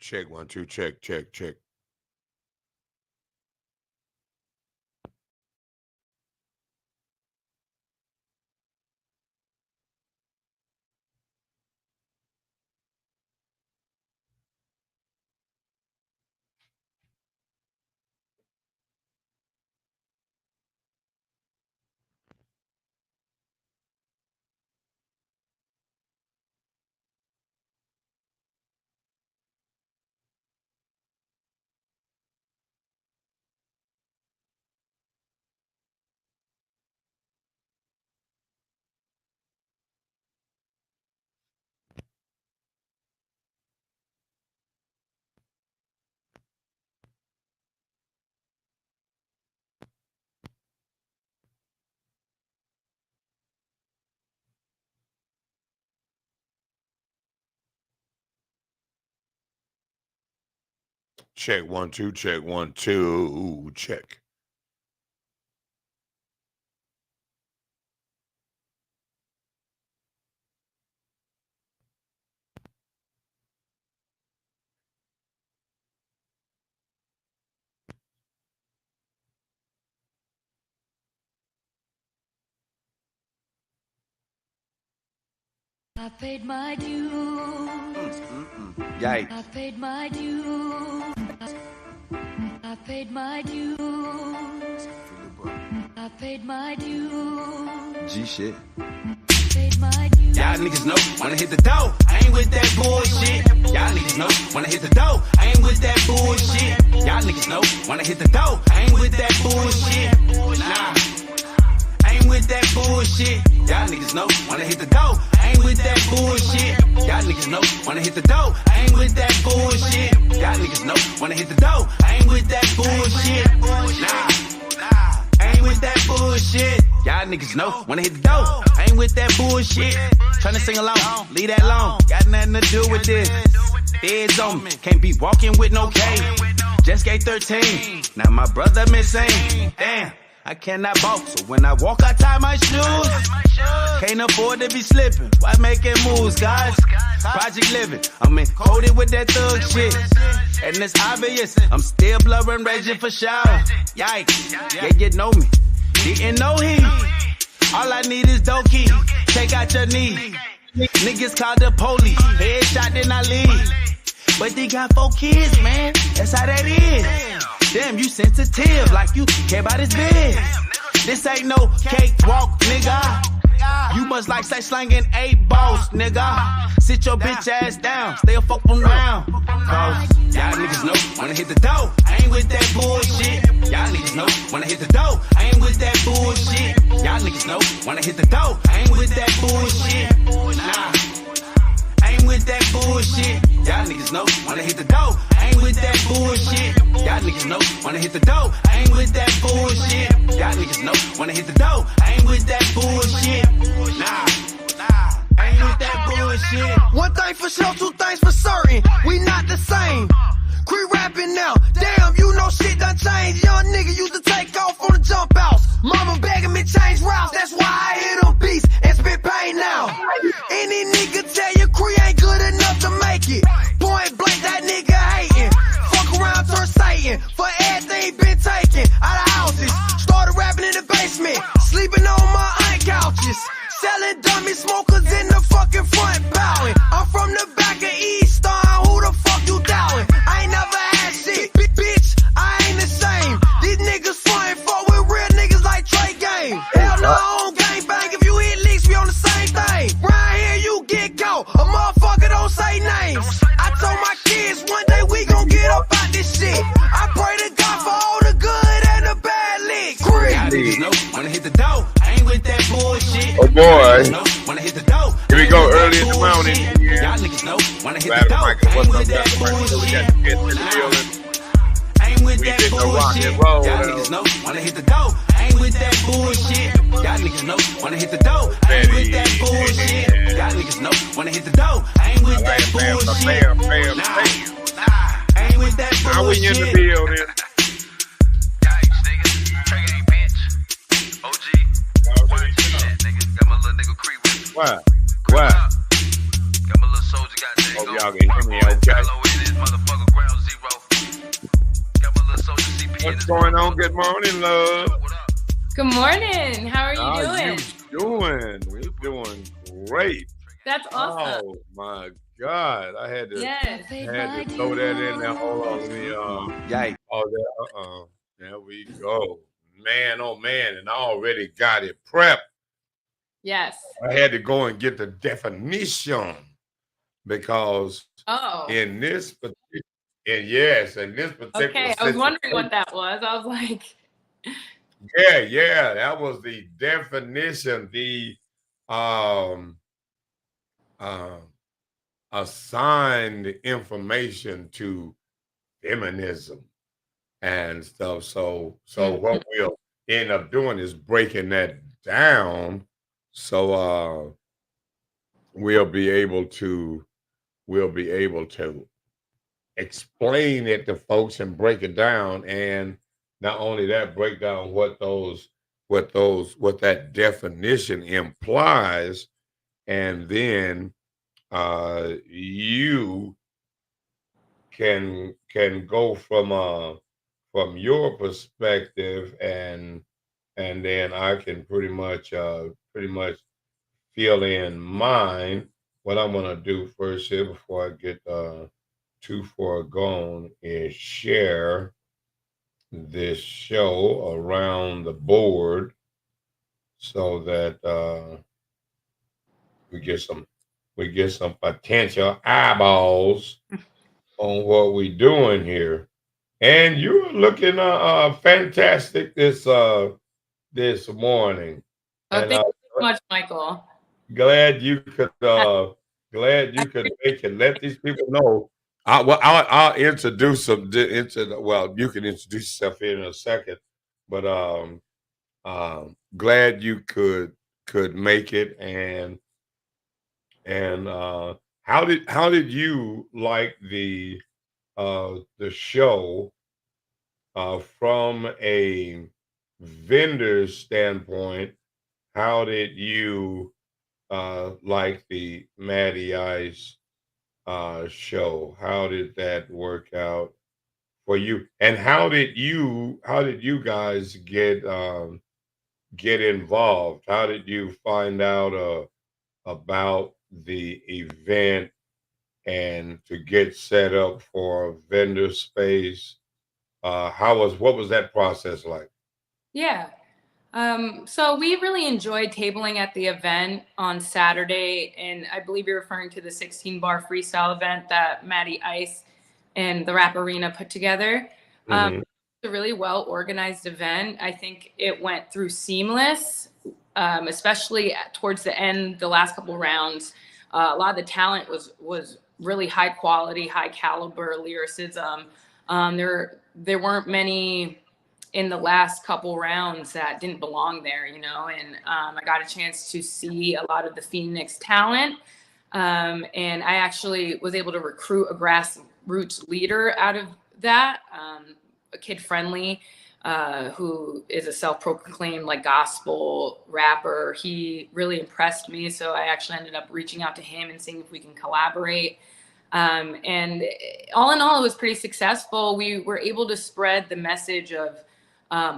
Check 1 2 check. Check 1 2 check 1 2 check. I paid my dues. Yikes. I paid my dues. I paid my dues. I paid my dues. G shit. Paid my dues. Y'all niggas know, wanna hit the dough. I ain't with that bullshit. Y'all niggas know, wanna hit the dough. I ain't with that bullshit. Y'all niggas know, wanna hit the dough. I ain't with that bullshit. Nah. I ain't with that bullshit. Y'all niggas know, wanna hit the dough. I ain't with that bullshit. Y'all niggas know, wanna hit the dough. I ain't with that bullshit. Y'all niggas know, wanna hit the dough. I ain't with that bullshit. Nah. I ain't with that bullshit. Y'all niggas know, wanna hit the dough. I ain't with that bullshit. Tryna sing along, leave that alone. Got nothing to do with this. Feds on me, can't be walking with no cane. Just gave 13, now my brother missing. Damn. I cannot walk, so when I walk, I tie my shoes. Can't afford to be slipping. Why making moves, guys? Project living. I'm encoded with that thug shit. And it's obvious, I'm still blurring, raging for shower. Yikes, yeah, you know me. Didn't know he. All I need is Doki. Take out your knee. Niggas call the police. Headshot, then I leave. But they got 4 kids, man. That's how that is. Damn, you sensitive, like you care about his biz. This ain't no cakewalk, nigga. You must like say slanging 8 balls, nigga. Sit your bitch ass down, stay a fuck around. Cause y'all niggas know, wanna hit the dough. I ain't with that bullshit. Y'all niggas know, wanna hit the dough. I ain't with that bullshit. Y'all niggas know, wanna hit the dough. I ain't with that bullshit. Nah. I ain't with that bullshit. Y'all niggas know, wanna hit the dough. I ain't with that bullshit. Y'all niggas know, wanna hit the dough. I ain't with that bullshit. Y'all niggas know, wanna hit the dough. I ain't with that bullshit. Nah. I ain't with that bullshit. One thing for sure, 2 things for certain. We not the same. Quit rapping now. Damn, you know shit done changed. Young nigga used to take off on the jump outs. Mama begging me change routes. That's why I hit them beats and spit pain now. Any nigga tell you Cree ain't good enough to make it. Point blank, that nigga hating. Fuck around, turn Satan. For everything been taken out of houses. Started rapping in the basement. Sleeping on my aunt couches. Selling dummy smokers in the fucking front bowing. I'm from the back of Easton. Who the fuck you doubting? I ain't never had shit. Bitch, I ain't the same. These niggas frontin' for with real niggas like Trey Game. Hell no, I don't gang bang. If you hit leaks, we on the same thing. Round here, you get caught. A motherfucker don't say names. I told my kids one day we gon' get up out this shit. I pray to God for all the good and the bad licks. Y'all niggas know, wanna hit the dough. I ain't with that bullshit. Oh boy. Know, wanna hit the dough. Here we go early in the morning. Y'all niggas know, wanna hit the dough. I ain't with that bullshit. I ain't with that bullshit. Y'all niggas know, wanna hit the dough. I ain't with that bullshit. Y'all niggas know, wanna hit the dough. I ain't with that bullshit. Y'all niggas know, wanna hit the dough. I ain't with that bullshit. Nah, I ain't with that bullshit. How we in the building? Yikes, nigga. Trigger ain't bitch. OG. Shit, nigga. Got my little nigga Cree with me. What? Got my little soldier goddamn. Oh, y'all can hear me, okay? Hello, in this motherfucker. going on? Good morning, love. Good morning. How are you How doing? you doing? We're doing great. That's awesome. Oh my God! I had to Yes. throw that in there. Hold on, let me Yikes. oh there we go. Man, oh man, and I already got it prepped. Yes. I had to go and get the definition because Oh, in this particular, and yes, in this particular okay. I was wondering situation, what that was. I was like, yeah, that was the definition, the um uh, assigned information to feminism and stuff. So what we'll end up doing is breaking that down. So we'll be able to explain it to folks and break it down, and not only that, break down what that definition implies, and then you can go from your perspective, and then I can pretty much fill in mine. What I'm gonna do first here before I get too far gone is share this show around the board so that we get some potential eyeballs on what we doing here. And you're looking fantastic this morning. oh, And thank you so much, Michael. glad you could make it. Let these people know. I'll introduce them into. Well, you can introduce yourself in a second, but glad you could make it. And how did you like the show from a vendor standpoint? How did you like the Matty Ice show? How did that work out for you? And how did you guys get involved? How did you find out about the event and to get set up for a vendor space? What was that process like? Yeah. So we really enjoyed tabling at the event on Saturday, and I believe you're referring to the 16 bar freestyle event that Matty Ice and the Rap Arena put together. Mhm. It's a really well organized event. I think it went through seamless, especially towards the end, the last couple rounds. A lot of the talent was really high quality, high caliber lyricism. There weren't many in the last couple rounds that didn't belong there, and I got a chance to see a lot of the Phoenix talent. And I actually was able to recruit a grassroots leader out of that, a kid friendly, who is a self-proclaimed like gospel rapper. He really impressed me. So I actually ended up reaching out to him and seeing if we can collaborate. And all in all, it was pretty successful. We were able to spread the message of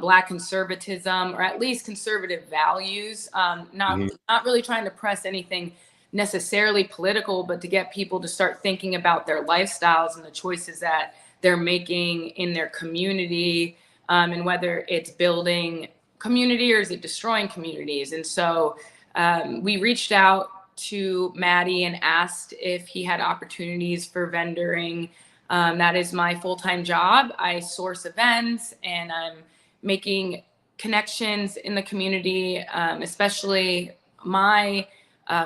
Black conservatism, or at least conservative values. Not really trying to press anything necessarily political, but to get people to start thinking about their lifestyles and the choices that they're making in their community, and whether it's building community or is it destroying communities. And so we reached out to Maddie and asked if he had opportunities for vendoring. That is my full-time job. I source events, and I'm making connections in the community, especially my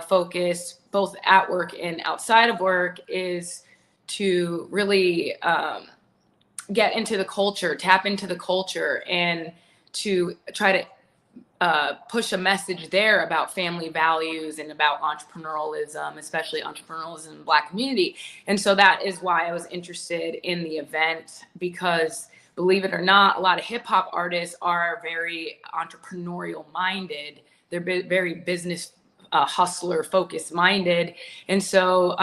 focus, both at work and outside of work, is to really get into the culture, tap into the culture, and to try to push a message there about family values and about entrepreneurialism, especially entrepreneurialism in the Black community. And so that is why I was interested in the event, because believe it or not, a lot of hip hop artists are very entrepreneurial minded. They're very business hustler focused minded. And so,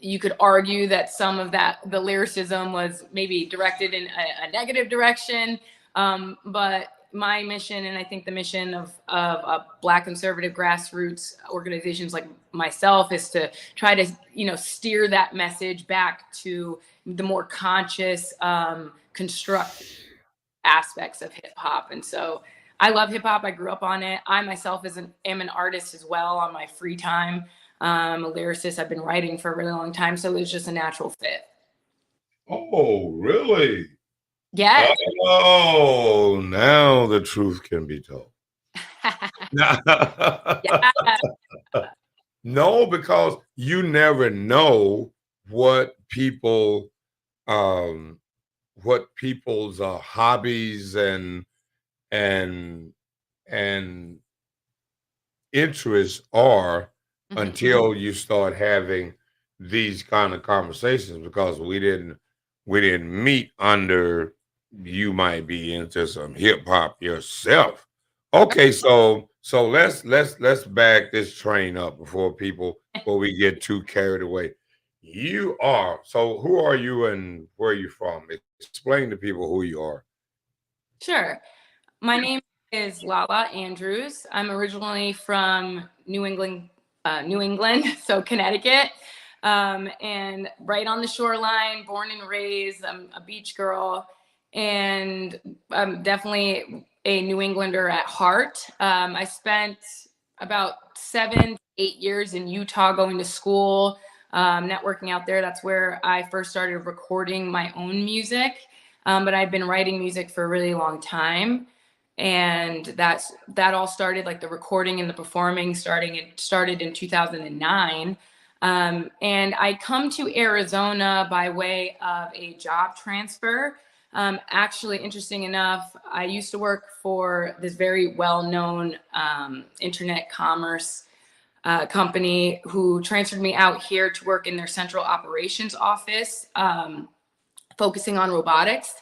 you could argue that some of the lyricism was maybe directed in a negative direction. But my mission, and I think the mission of Black conservative grassroots organizations like myself, is to try to, steer that message back to the more conscious, constructive aspects of hip hop. And so I love hip hop. I grew up on it. I myself am an artist as well on my free time. I'm a lyricist. I've been writing for a really long time. So it was just a natural fit. Oh, really? Yes. Oh, now the truth can be told. Yeah. No, because you never know what people, what people's hobbies and and interests are until you start having these kind of conversations, because we didn't meet under, you might be into some hip hop yourself. Okay, so let's back this train up before we get too carried away. So who are you and where are you from? Explain to people who you are. Sure. My name is Lala Andrews. I'm originally from New England, so Connecticut, and right on the shoreline, born and raised. I'm a beach girl, and I'm definitely a New Englander at heart. I spent about 7, 8 years in Utah going to school, networking out there. That's where I first started recording my own music. But I've been writing music for a really long time. And that all started, like the recording and the performing started in 2009. And I come to Arizona by way of a job transfer. Actually, interesting enough, I used to work for this very well-known internet commerce company who transferred me out here to work in their central operations office, focusing on robotics.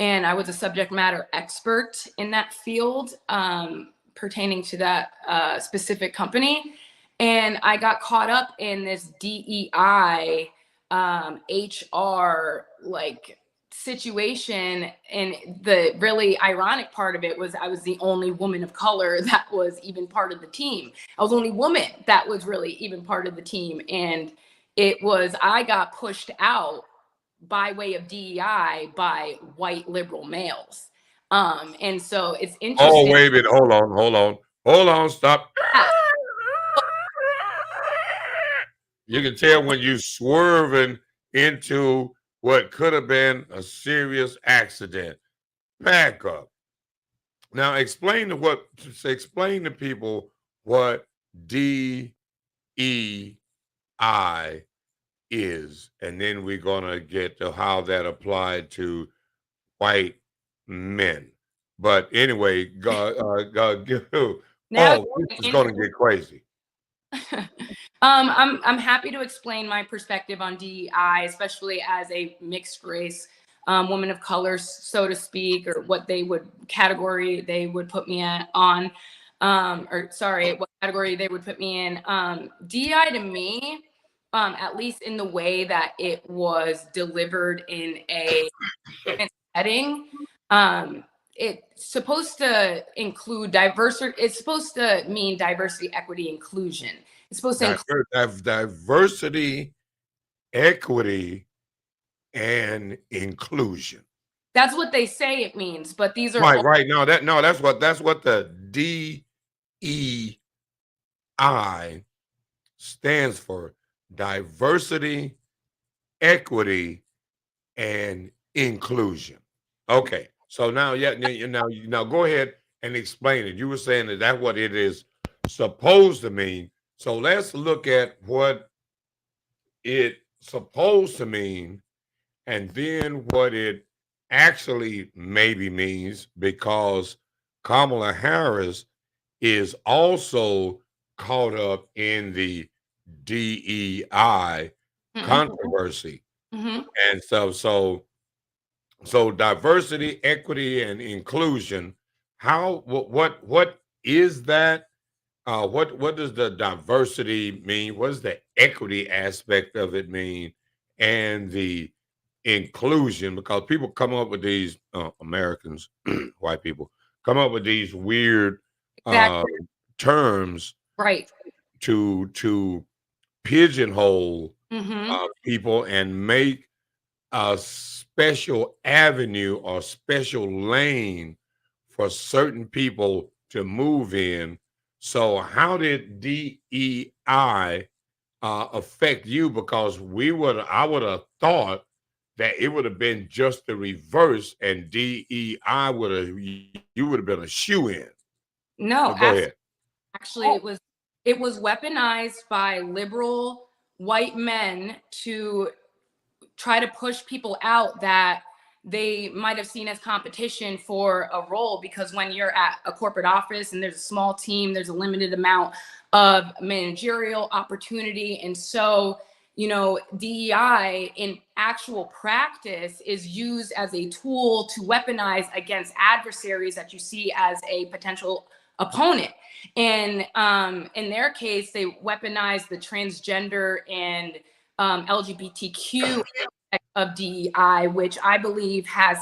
And I was a subject matter expert in that field, pertaining to that specific company. And I got caught up in this DEI, HR situation. And the really ironic part of it was I was the only woman of color that was even part of the team. I was the only woman that was really even part of the team. And I got pushed out by way of DEI by white liberal males. And so it's Oh, interesting. wait a minute. Hold on. Stop. You can tell when you swerving into what could have been a serious accident. Back up. Now explain to people what DEI is, and then we're gonna get to how that applied to white men. But anyway, Now this is gonna get crazy. I'm happy to explain my perspective on DEI, especially as a mixed race woman of color, so to speak, or what category they would put me on, what category they would put me in. DEI to me, at least in the way that it was delivered in a setting, it's supposed to include diversity. It's supposed to mean diversity, equity, inclusion. It's supposed to include Diversity, equity, and inclusion. That's what they say it means, but these are right. That's what the DEI stands for: diversity, equity, and inclusion. Okay, so now now go ahead and explain it. You were saying that that's what it is supposed to mean. So let's look at what it's supposed to mean, and then what it actually maybe means, because Kamala Harris is also caught up in the DEI controversy. And so diversity, equity, and inclusion, what is that? what does the diversity mean? What does the equity aspect of it mean? And the inclusion, because people come up with these Americans, white people come up with these weird uh, Exactly. terms Right. to pigeonhole Mm-hmm. people and make a special avenue or special lane for certain people to move in. So, how did DEI affect you? Because I would have thought that it would have been just the reverse, and DEI you would have been a shoe in. No, But go ahead. actually it was weaponized by liberal white men to try to push people out that they might have seen as competition for a role, because when you're at a corporate office and there's a small team, there's a limited amount of managerial opportunity. And so, you know, DEI in actual practice is used as a tool to weaponize against adversaries that you see as a potential opponent. And in their case, they weaponize the transgender and LGBTQ of DEI, which I believe has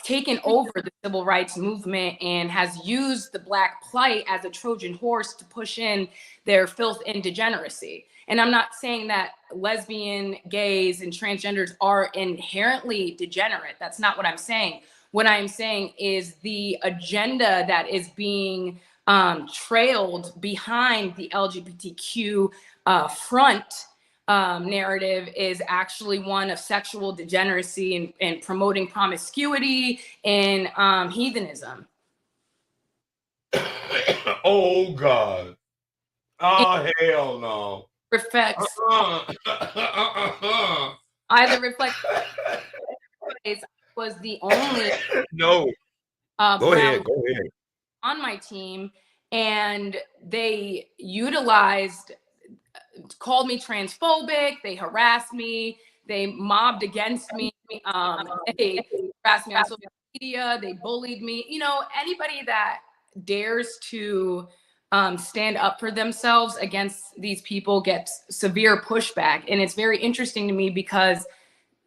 taken over the civil rights movement and has used the Black plight as a Trojan horse to push in their filth and degeneracy. And I'm not saying that lesbian, gays, and transgenders are inherently degenerate. That's not what I'm saying. What I'm saying is the agenda that is being trailed behind the LGBTQ front narrative is actually one of sexual degeneracy and promoting promiscuity and heathenism. Oh God. It Oh hell no. reflects Uh-uh. either reflects was the only No. Go brown ahead. Go ahead. on my team, and they utilized, called me transphobic, they harassed me, they mobbed against me, they harassed me on social media, they bullied me. You know, anybody that dares to stand up for themselves against these people gets severe pushback. And it's very interesting to me because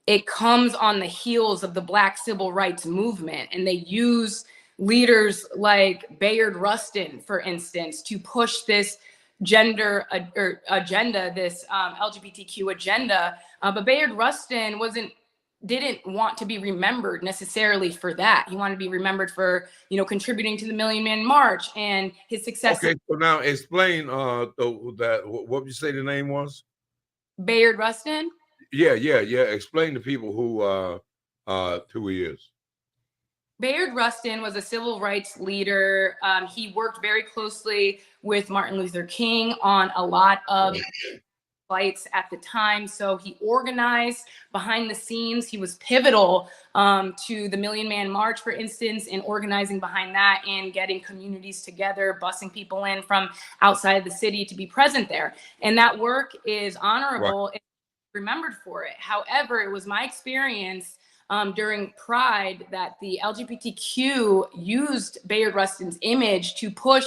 it comes on the heels of the Black civil rights movement, and they use leaders like Bayard Rustin, for instance, to push this gender agenda, this LGBTQ agenda. But Bayard Rustin didn't want to be remembered necessarily for that. He wanted to be remembered for, you know, contributing to the Million Man March and his success. Okay, so now explain what you say the name was? Bayard Rustin. Yeah. Explain to people who he is. Bayard Rustin was a civil rights leader. He worked very closely with Martin Luther King on a lot of fights at the time. So he organized behind the scenes. He was pivotal to the Million Man March, for instance, in organizing behind that and getting communities together, busing people in from outside of the city to be present there. And that work is honorable and remembered for it. However, it was my experience during Pride that the LGBTQ used Bayard Rustin's image to push,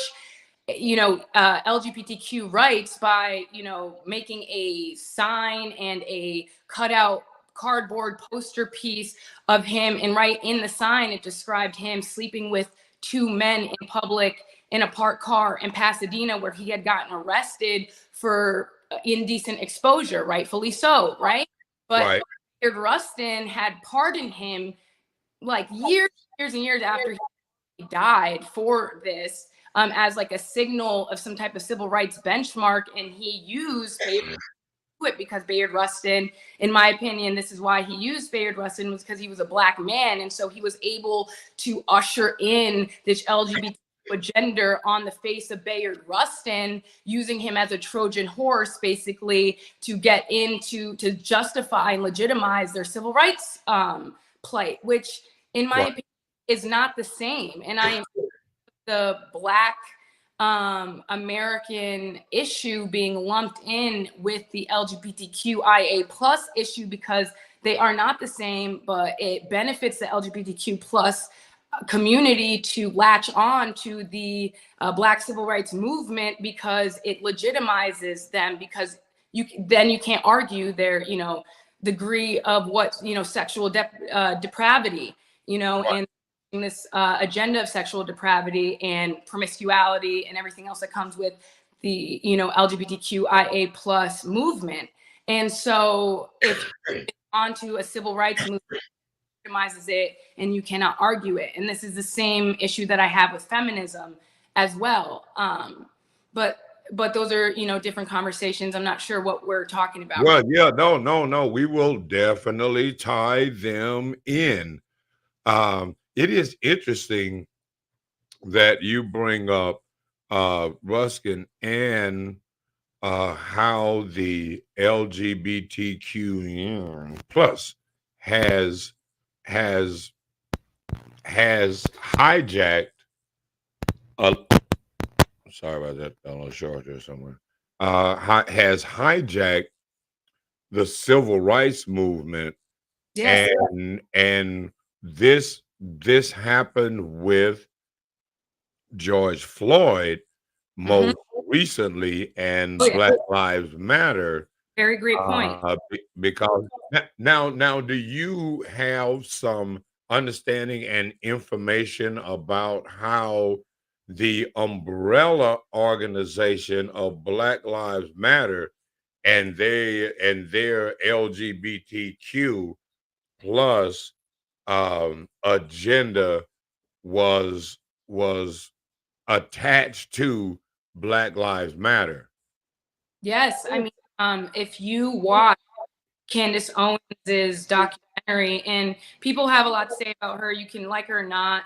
you know, LGBTQ rights by, you know, making a sign and a cutout cardboard poster piece of him. And right in the sign, it described him sleeping with two men in public in a parked car in Pasadena, where he had gotten arrested for indecent exposure, rightfully so, right? But Right. Bayard Rustin had pardoned him like years and years after he died for this, as like a signal of some type of civil rights benchmark. And he used it because Bayard Rustin, in my opinion, this is why he used Bayard Rustin, was because he was a Black man. And so he was able to usher in this LGBT agenda on the face of Bayard Rustin, using him as a Trojan horse, basically, to get into, to justify and legitimize their civil rights plight, which in my opinion is not the same. And I am the Black American issue being lumped in with the LGBTQIA plus issue, because they are not the same, but it benefits the LGBTQ plus community to latch on to the Black civil rights movement because it legitimizes them, because you can't argue their degree of what sexual depravity, and this agenda of sexual depravity and promiscuity and everything else that comes with the LGBTQIA plus movement. And so if onto a civil rights movement legitimizes it and you cannot argue it. And this is the same issue that I have with feminism as well. But those are different conversations. I'm not sure what we're talking about. Well, yeah, no. We will definitely tie them in. It is interesting that you bring up Ruskin and how the LGBTQ plus has hijacked a, sorry about that, a little short here somewhere, has hijacked the civil rights movement. Yes. And this happened with George Floyd most recently, and Oh, yeah. Black Lives Matter. Very great point. Because now, do you have some understanding and information about how the umbrella organization of Black Lives Matter and their LGBTQ plus agenda was attached to Black Lives Matter? Yes, I mean, if you watch Candace Owens's documentary, and people have a lot to say about her, you can like her or not.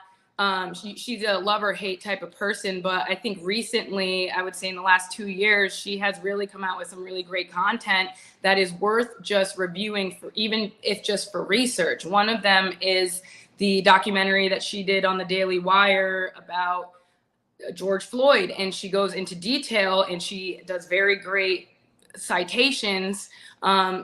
She's a love or hate type of person, but I think recently, I would say in the last 2 years, she has really come out with some really great content that is worth just reviewing, for even if just for research. One of them is the documentary that she did on the Daily Wire about George Floyd, and she goes into detail and she does very great citations.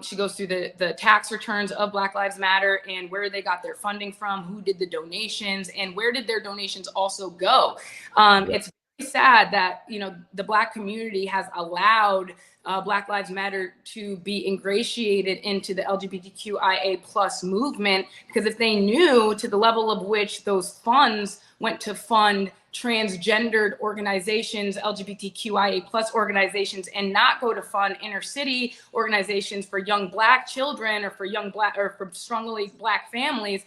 She goes through the tax returns of Black Lives Matter and where they got their funding from, who did the donations, and where did their donations also go. It's very sad that the Black community has allowed Black Lives Matter to be ingratiated into the LGBTQIA plus movement, because if they knew to the level of which those funds went to fund transgendered organizations, LGBTQIA plus organizations, and not go to fund inner city organizations for young Black children or for young Black or for strongly Black families,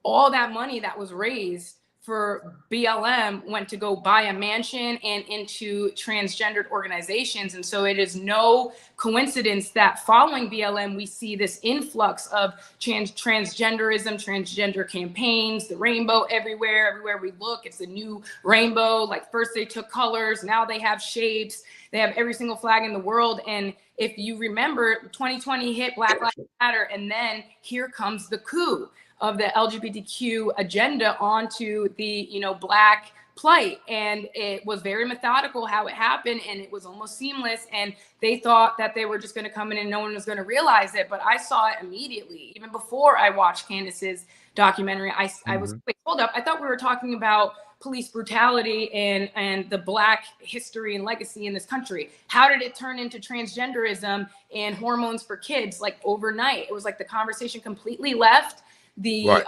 all that money that was raised for BLM went to go buy a mansion and into transgendered organizations. And so it is no coincidence that following BLM, we see this influx of transgenderism, transgender campaigns, the rainbow everywhere we look, it's a new rainbow. Like first they took colors, now they have shapes, they have every single flag in the world. And if you remember, 2020 hit, Black Lives Matter, and then here comes the coup of the LGBTQ agenda onto the Black plight. And it was very methodical how it happened, and it was almost seamless. And they thought that they were just going to come in and no one was going to realize it. But I saw it immediately, even before I watched Candace's documentary. I was, wait, hold up. I thought we were talking about police brutality and the Black history and legacy in this country. How did it turn into transgenderism and hormones for kids like overnight? It was like the conversation completely left the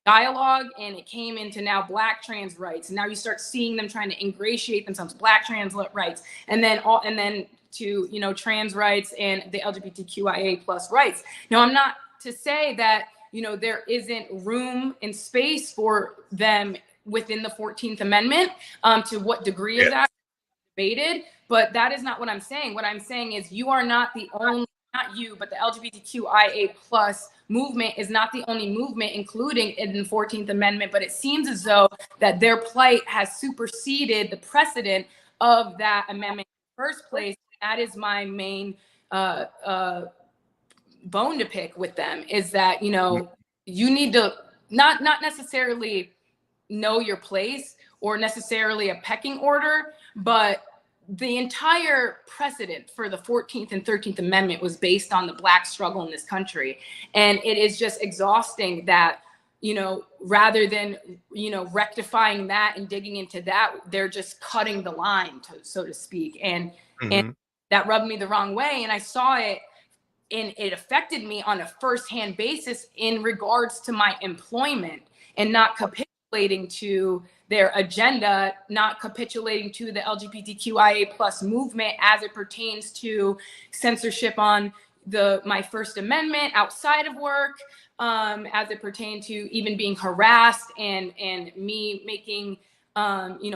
dialogue, and it came into now Black trans rights. And now you start seeing them trying to ingratiate themselves, Black trans rights, and then to trans rights and the LGBTQIA plus rights. Now, I'm not to say that there isn't room and space for them within the 14th Amendment. To what degree of that is debated, but that is not what I'm saying. What I'm saying is you are not the only, not you, but the LGBTQIA plus movement is not the only movement including in the 14th Amendment, but it seems as though that their plight has superseded the precedent of that amendment in the first place. That is my main bone to pick with them, is that you need to not necessarily know your place or necessarily a pecking order, but the entire precedent for the 14th and 13th Amendment was based on the Black struggle in this country. And it is just exhausting that rather than, rectifying that and digging into that, they're just cutting the line, so to speak. And Mm-hmm. that rubbed me the wrong way. And I saw it, and it affected me on a firsthand basis in regards to my employment, and not capitulating to their agenda, not capitulating to the LGBTQIA plus movement as it pertains to censorship on my First Amendment outside of work, as it pertained to even being harassed, and me making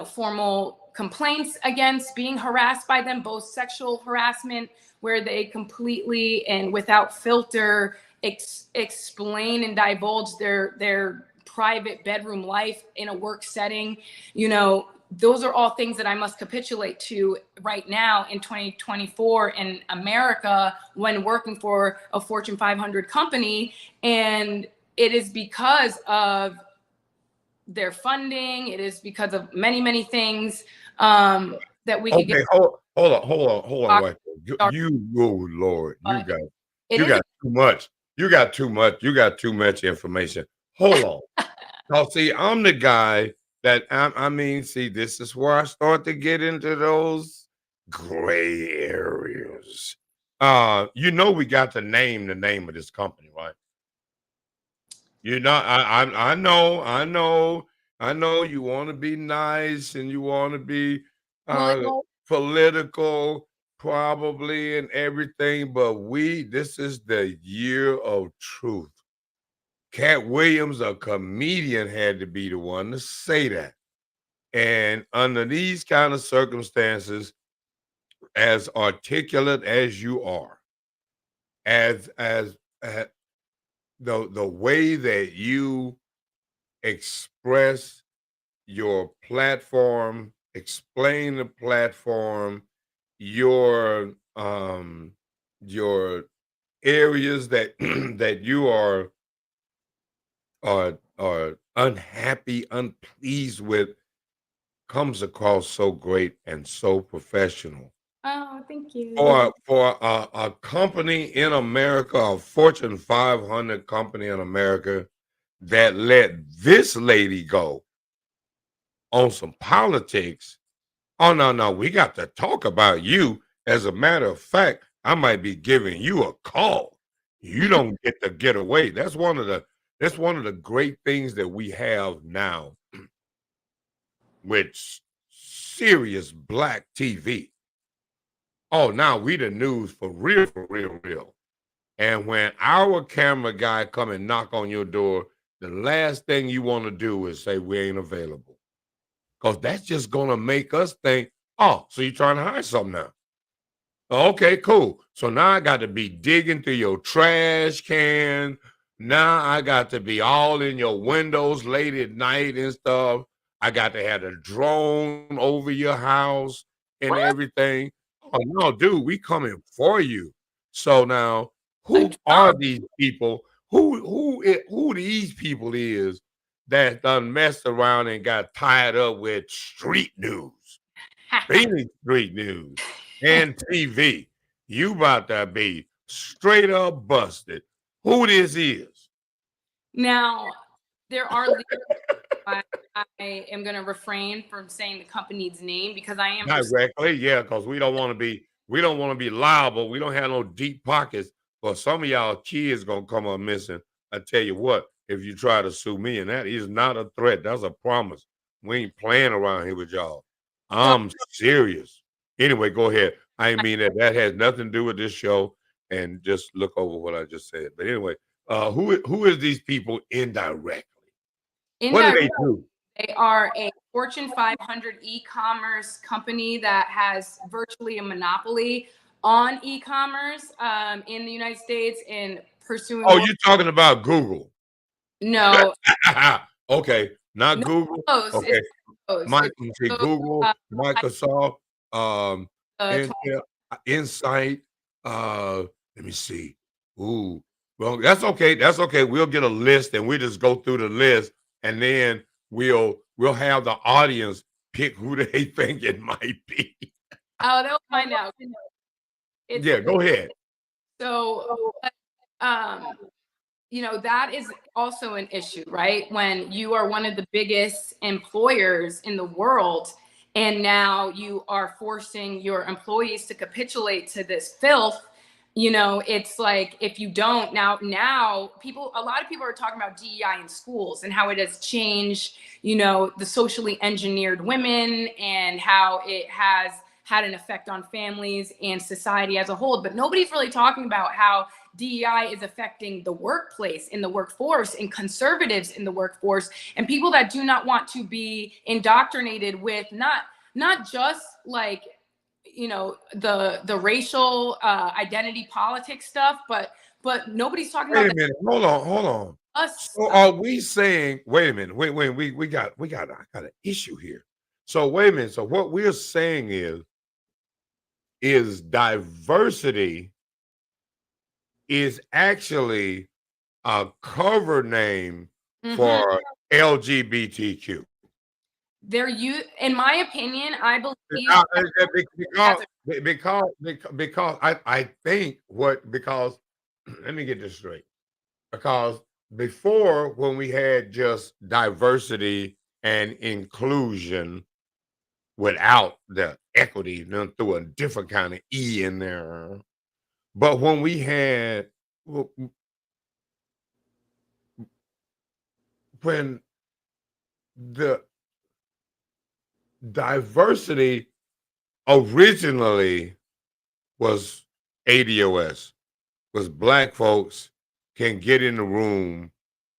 formal complaints against being harassed by them, both sexual harassment, where they completely and without filter explain and divulge their private bedroom life in a work setting. Those are all things that I must capitulate to right now in 2024 in America, when working for a Fortune 500 company. And it is because of their funding. It is because of many, many things that we could get. Okay, hold on, right there. Sorry. Oh Lord, you got It is too much. You got too much. You got too much information. Hold on. Now, see, I'm the guy that see, this is where I start to get into those gray areas. We got to name the name of this company, right? I know you want to be nice and you want to be political, probably, and everything, but this is the year of truth. Cat Williams, a comedian, had to be the one to say that. And under these kind of circumstances, as articulate as you are, as the way that you express your platform, explain the platform, your areas that that you are unhappy, unpleased with, comes across so great and so professional. Oh, thank you. For a company in America, a Fortune 500 company in America, that let this lady go on some politics. Oh, no, we got to talk about you. As a matter of fact, I might be giving you a call. You don't get to get away. That's one of the great things that we have now with serious black TV. Oh, now we the news for real, for real, real. And when our camera guy come and knock on your door, the last thing you want to do is say we ain't available. Because that's just going to make us think, oh, so you're trying to hide something now. Okay, cool. So now I got to be digging through your trash can. Now I got to be all in your windows late at night and stuff. I got to have a drone over your house and everything. Oh no, dude, we coming for you. So now, who are these people? Who these people is that done messed around and got tied up with street news, Phoenix street news, and TV? You about to be straight up busted. Who this is? Now, there are legal. I am going to refrain from saying the company's name because I am Directly, yeah, because we don't want to be liable. We don't have no deep pockets. But some of y'all kids gonna come up missing. I tell you what, if you try to sue me, and that is not a threat, that's a promise. We ain't playing around here with y'all. I'm serious. Anyway, go ahead. I mean that has nothing to do with this show, and just look over what I just said. But anyway, who is these people indirectly? What do they do? They are a Fortune 500 e-commerce company that has virtually a monopoly on e-commerce in the United States and pursuing. Oh, you're talking about Google? No. Okay, not No, Google. close. Okay, Google, Microsoft, uh, Insight. Let me see. Ooh, well, that's okay. That's okay. We'll get a list and we just go through the list, and then we'll have the audience pick who they think it might be. Oh, they'll find out. Yeah, go ahead. So, that is also an issue, right? When you are one of the biggest employers in the world, and now you are forcing your employees to capitulate to this filth. It's like, if you don't, now a lot of people are talking about DEI in schools and how it has changed, the socially engineered women, and how it has had an effect on families and society as a whole. But nobody's really talking about how DEI is affecting the workplace, in the workforce, and conservatives in the workforce, and people that do not want to be indoctrinated with not just like, the racial identity politics stuff, but nobody's talking Wait about a minute. Hold on. us. So are we saying, wait a minute, wait, I got an issue here. So wait a minute. So what we're saying is diversity is actually a cover name for LGBTQ. In my opinion, I believe Because I think because let me get this straight. Because before, when we had just diversity and inclusion without the equity, then threw a different kind of E in there. But when we had when the diversity originally was ADOS, was black folks can get in the room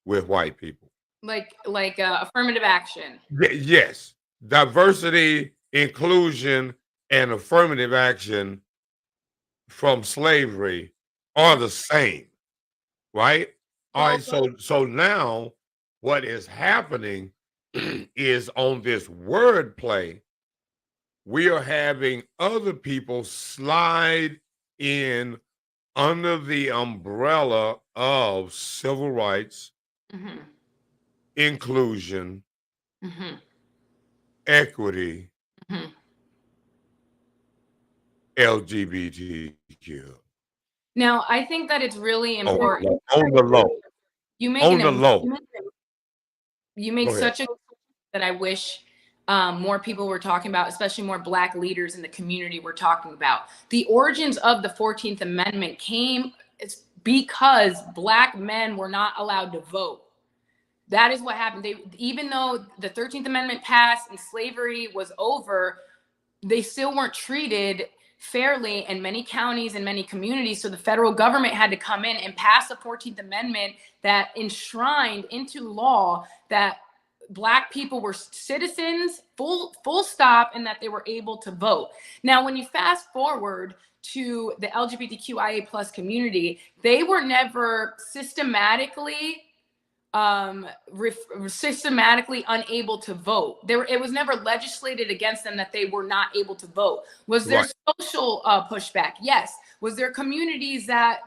with white people. like affirmative action. Yes, diversity, inclusion, and affirmative action from slavery are the same, right? All right, so now what is happening is, on this wordplay, we are having other people slide in under the umbrella of civil rights, inclusion, equity, LGBTQ. Now, I think that it's really important. On the low. You make On the low. You make Go ahead. such a that I wish more people were talking about, especially more Black leaders in the community were talking about. The origins of the 14th Amendment came because Black men were not allowed to vote. That is what happened. Even though the 13th Amendment passed and slavery was over, they still weren't treated fairly in many counties and many communities. So the federal government had to come in and pass the 14th Amendment that enshrined into law that Black people were citizens, full stop, and that they were able to vote. Now, when you fast forward to the LGBTQIA plus community, they were never systematically unable to vote. It was never legislated against them that they were not able to vote. Was there social pushback? Yes. Was there communities that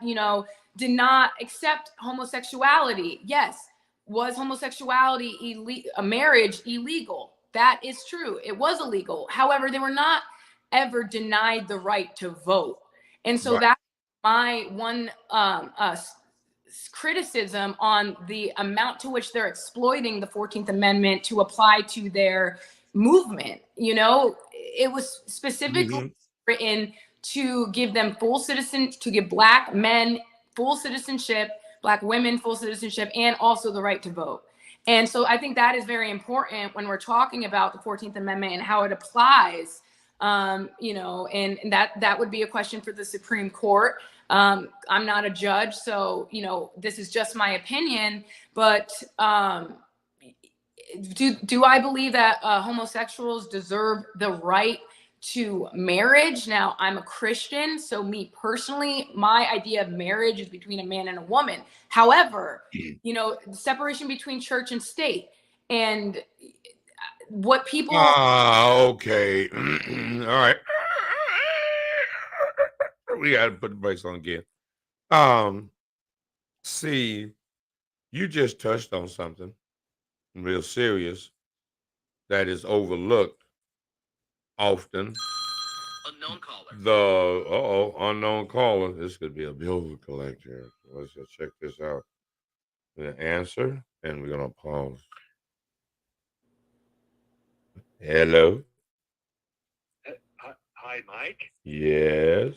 did not accept homosexuality? Yes. Was homosexuality a marriage illegal? That is true. It was illegal. However, they were not ever denied the right to vote. And so that's my one criticism on the amount to which they're exploiting the 14th Amendment to apply to their movement. It was specifically written to give them to give Black men full citizenship, Black women full citizenship, and also the right to vote. And so I think that is very important when we're talking about the 14th Amendment and how it applies. And that would be a question for the Supreme Court. I'm not a judge, so this is just my opinion. But do I believe that homosexuals deserve the right to marriage? Now, I'm a Christian, so me personally, my idea of marriage is between a man and a woman. However, the separation between church and state, and what people okay. All right. We got to put the brakes on again. See, you just touched on something real serious that is overlooked often. Unknown caller. The unknown caller. This could be a bill collector. Let's just check this out. the answer, and we're gonna pause. Hello. Hi, Mike. Yes.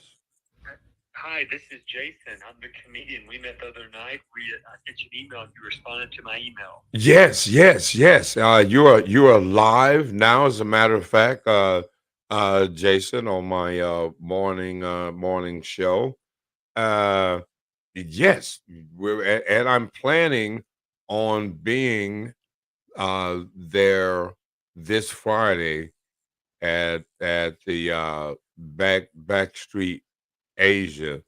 Hi, this is Jason. I'm the comedian. We met the other night. I sent you an email and you responded to my email. Yes, yes, yes. You are live now, as a matter of fact, Jason, on my morning show. Uh, yes, and I'm planning on being there this Friday at the Backstreet Asia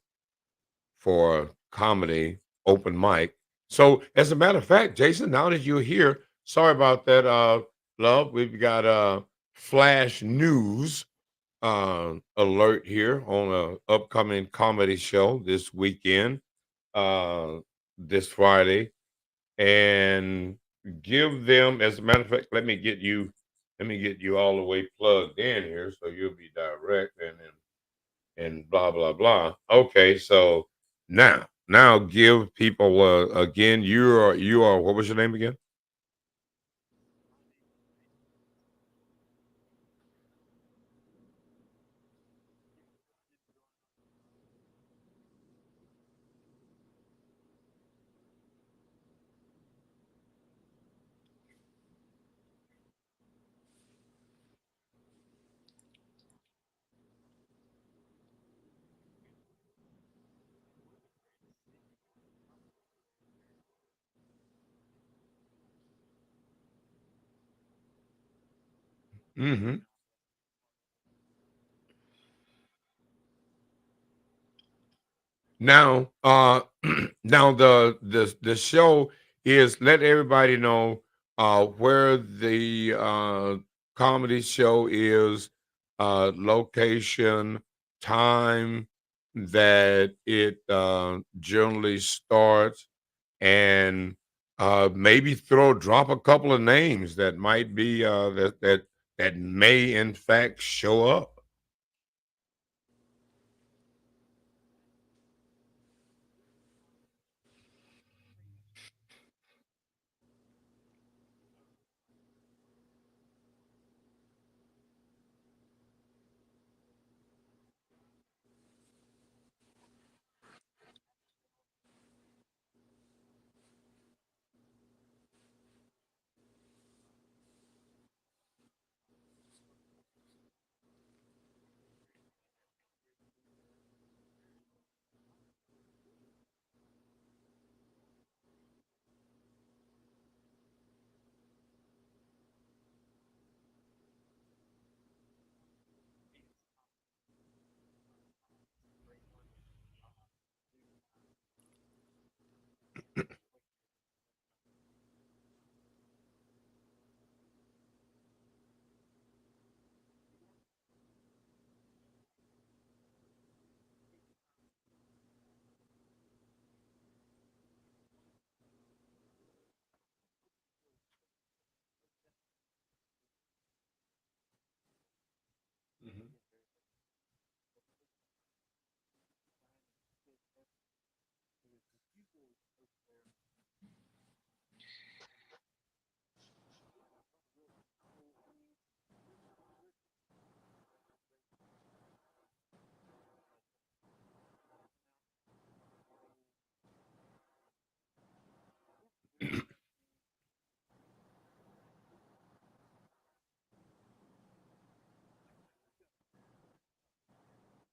for comedy open mic. So, as a matter of fact, Jason, now that you're here, sorry about that, love. We've got flash news alert here on a upcoming comedy show this weekend, uh, this Friday, and give them. As a matter of fact, let me get you all the way plugged in here, so you'll be direct and blah blah blah. Okay, so now give people again. You are what was your name again? Hmm. Now, now the show is, let everybody know where the comedy show is, location, time that it generally starts, and maybe drop a couple of names that might be that may in fact show up.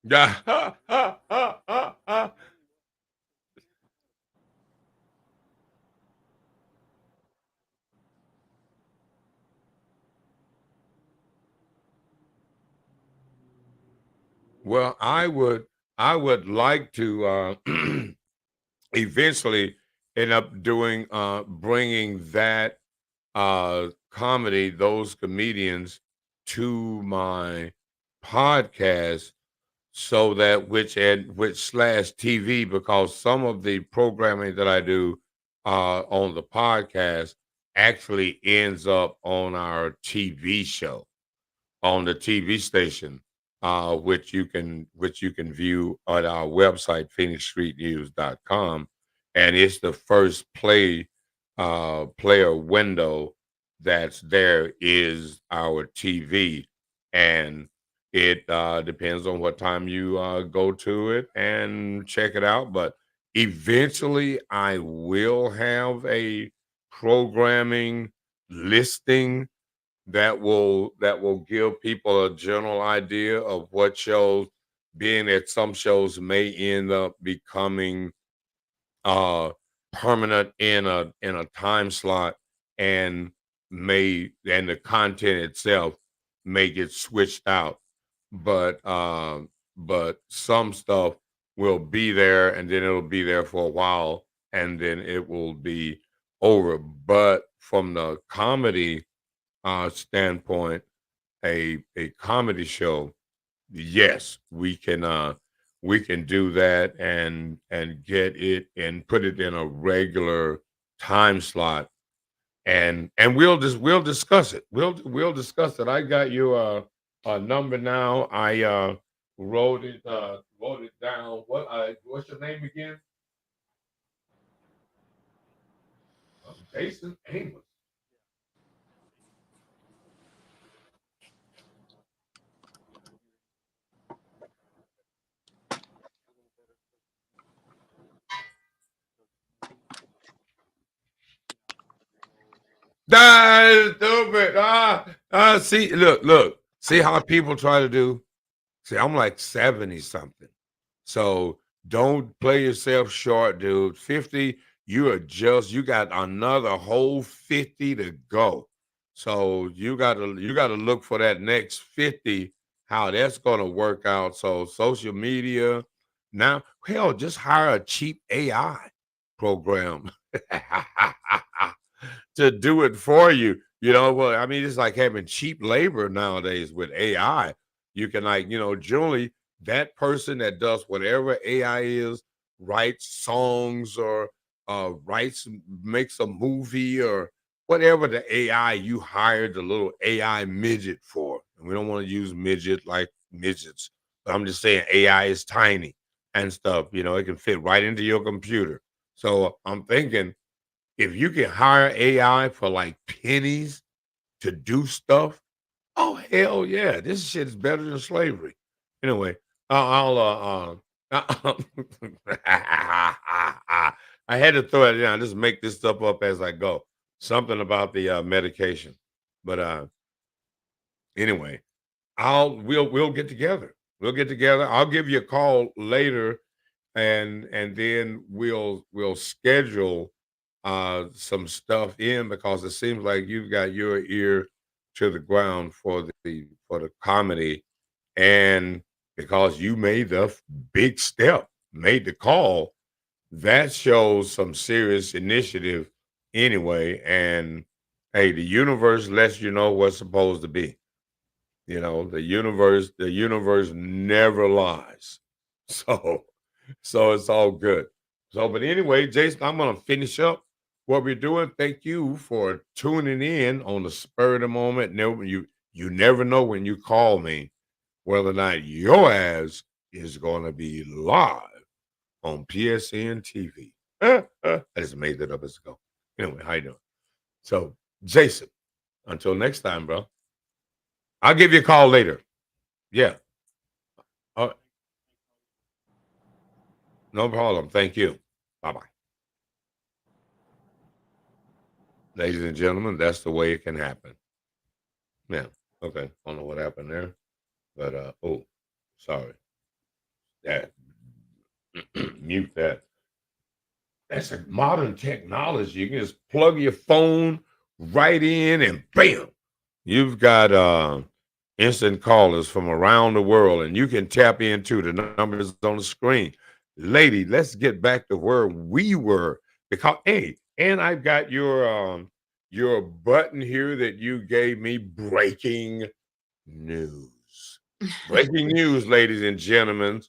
Yeah. Well, I would like to eventually end up doing bringing that comedy, those comedians, to my podcast, so that which slash TV, because some of the programming that I do on the podcast actually ends up on our TV show, on the TV station, which you can view at our website, phoenixstreetnews.com. and it's the first player window that's there is our TV, and it depends on what time you go to it and check it out. But eventually, I will have a programming listing that will give people a general idea of what shows, being that some shows may end up becoming uh permanent in a time slot, and the content itself may get switched out, but some stuff will be there, and then it'll be there for a while, and then it will be over. But from the comedy standpoint, a comedy show, yes, we can do that, and get it and put it in a regular time slot, and we'll discuss it. We'll discuss it. I got your number now. I wrote it down. What's your name again? Jason Amos. That's stupid. See, look. See how people try to do. See, I'm like 70 something. So don't play yourself short, dude. 50, you got another whole 50 to go. So you gotta look for that next 50, how that's gonna work out. So social media, now, hell, just hire a cheap AI program to do it for you. Well, I mean, it's like having cheap labor nowadays with AI. You can, like, generally that person that does whatever AI is, writes songs, or makes a movie, or whatever the AI you hired the little AI midget for. And we don't want to use midget like midgets, but I'm just saying AI is tiny and stuff. It can fit right into your computer. So I'm thinking, if you can hire AI for like pennies to do stuff, oh hell yeah, this shit is better than slavery. Anyway, I had to throw it down. Just make this stuff up as I go. Something about the medication, but anyway, we'll get together. We'll get together. I'll give you a call later, and then we'll schedule some stuff in, because it seems like you've got your ear to the ground for the comedy, and because you made the big step, made the call, that shows some serious initiative anyway. And hey, the universe lets you know what's supposed to be. The universe never lies. So so it's all good. So, but anyway, Jason, I'm gonna finish up what we're doing. Thank you for tuning in on the spur of the moment. Never you never know when you call me whether or not your ass is gonna be live on PSN TV. I just made that up as I go. Anyway, how you doing? So, Jason, until next time, bro. I'll give you a call later. Yeah. Uh, no problem. Thank you. Bye bye. Ladies and gentlemen, that's the way it can happen. Yeah. Okay. I don't know what happened there, but oh, sorry. That mute that. That's a modern technology. You can just plug your phone right in, and bam, you've got instant callers from around the world, and you can tap into the numbers on the screen. Lady, let's get back to where we were, because hey, and I've got your button here that you gave me, breaking news. Breaking news, ladies and gentlemen.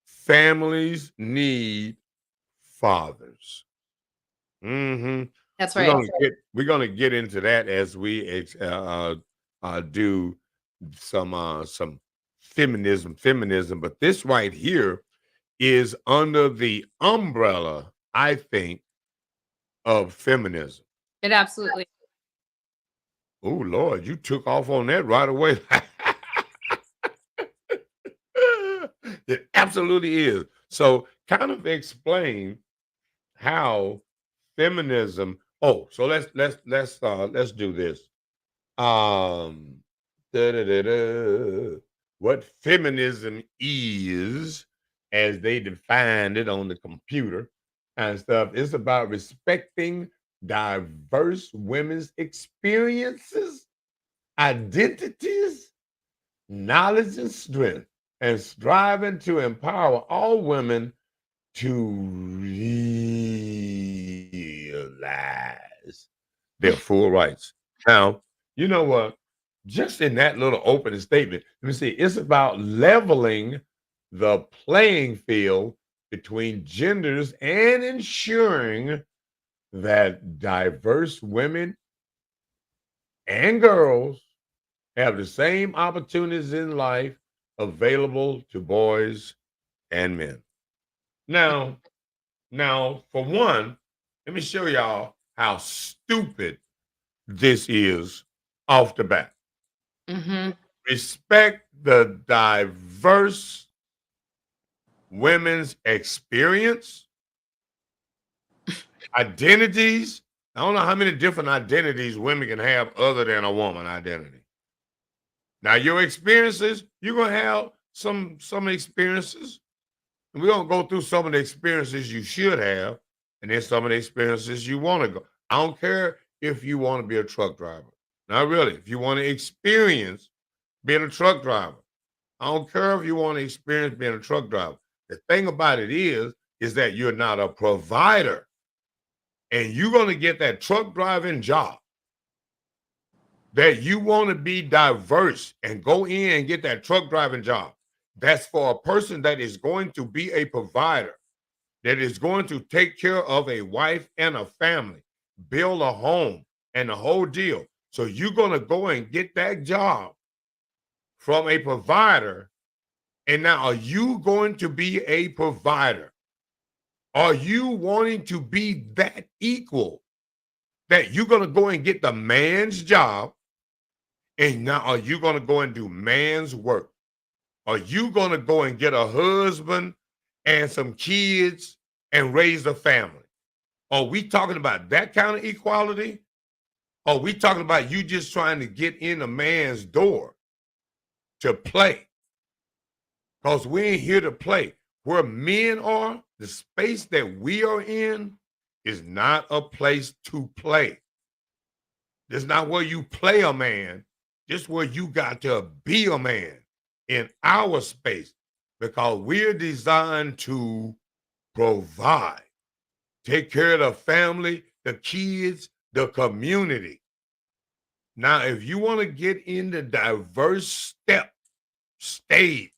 Families need fathers. hmm That's We're right. gonna get into that as we do some feminism. But this right here is under the umbrella I think, of feminism. It absolutely. Oh Lord, you took off on that right away. It absolutely is. So kind of explain how feminism. Oh, so let's do this. Um what feminism is as they defined it on the computer and stuff. It's about respecting diverse women's experiences, identities, knowledge, and strength, and striving to empower all women to realize their full rights. Now, you know what? Just in that little opening statement, let me see, it's about leveling the playing field between genders and ensuring that diverse women and girls have the same opportunities in life available to boys and men. Now, for one, let me show y'all how stupid this is off the bat. Mm-hmm. Respect the diverse women's experience, identities. I don't know how many different identities women can have other than a woman identity. Now, your experiences, you're gonna have some experiences. And we're gonna go through some of the experiences you should have, and then some of the experiences you want to go. I don't care if you want to be a truck driver. Not really. If you want to experience being a truck driver, I don't care if you want to experience being a truck driver. The thing about it is that you're not a provider, and you're gonna get that truck driving job. That you want to be diverse and go in and get that truck driving job. That's for a person that is going to be a provider, that is going to take care of a wife and a family, build a home, and the whole deal. So you're going to go and get that job from a provider. And now, are you going to be a provider? Are you wanting to be that equal that you're going to go and get the man's job? And now, are you going to go and do man's work? Are you going to go and get a husband and some kids and raise a family? Are we talking about that kind of equality? Are we talking about you just trying to get in a man's door to play? Because we ain't here to play. Where men are, the space that we are in is not a place to play. It's not where you play a man. This where you got to be a man in our space, because we're designed to provide, take care of the family, the kids, the community. Now, if you want to get in the diverse stage,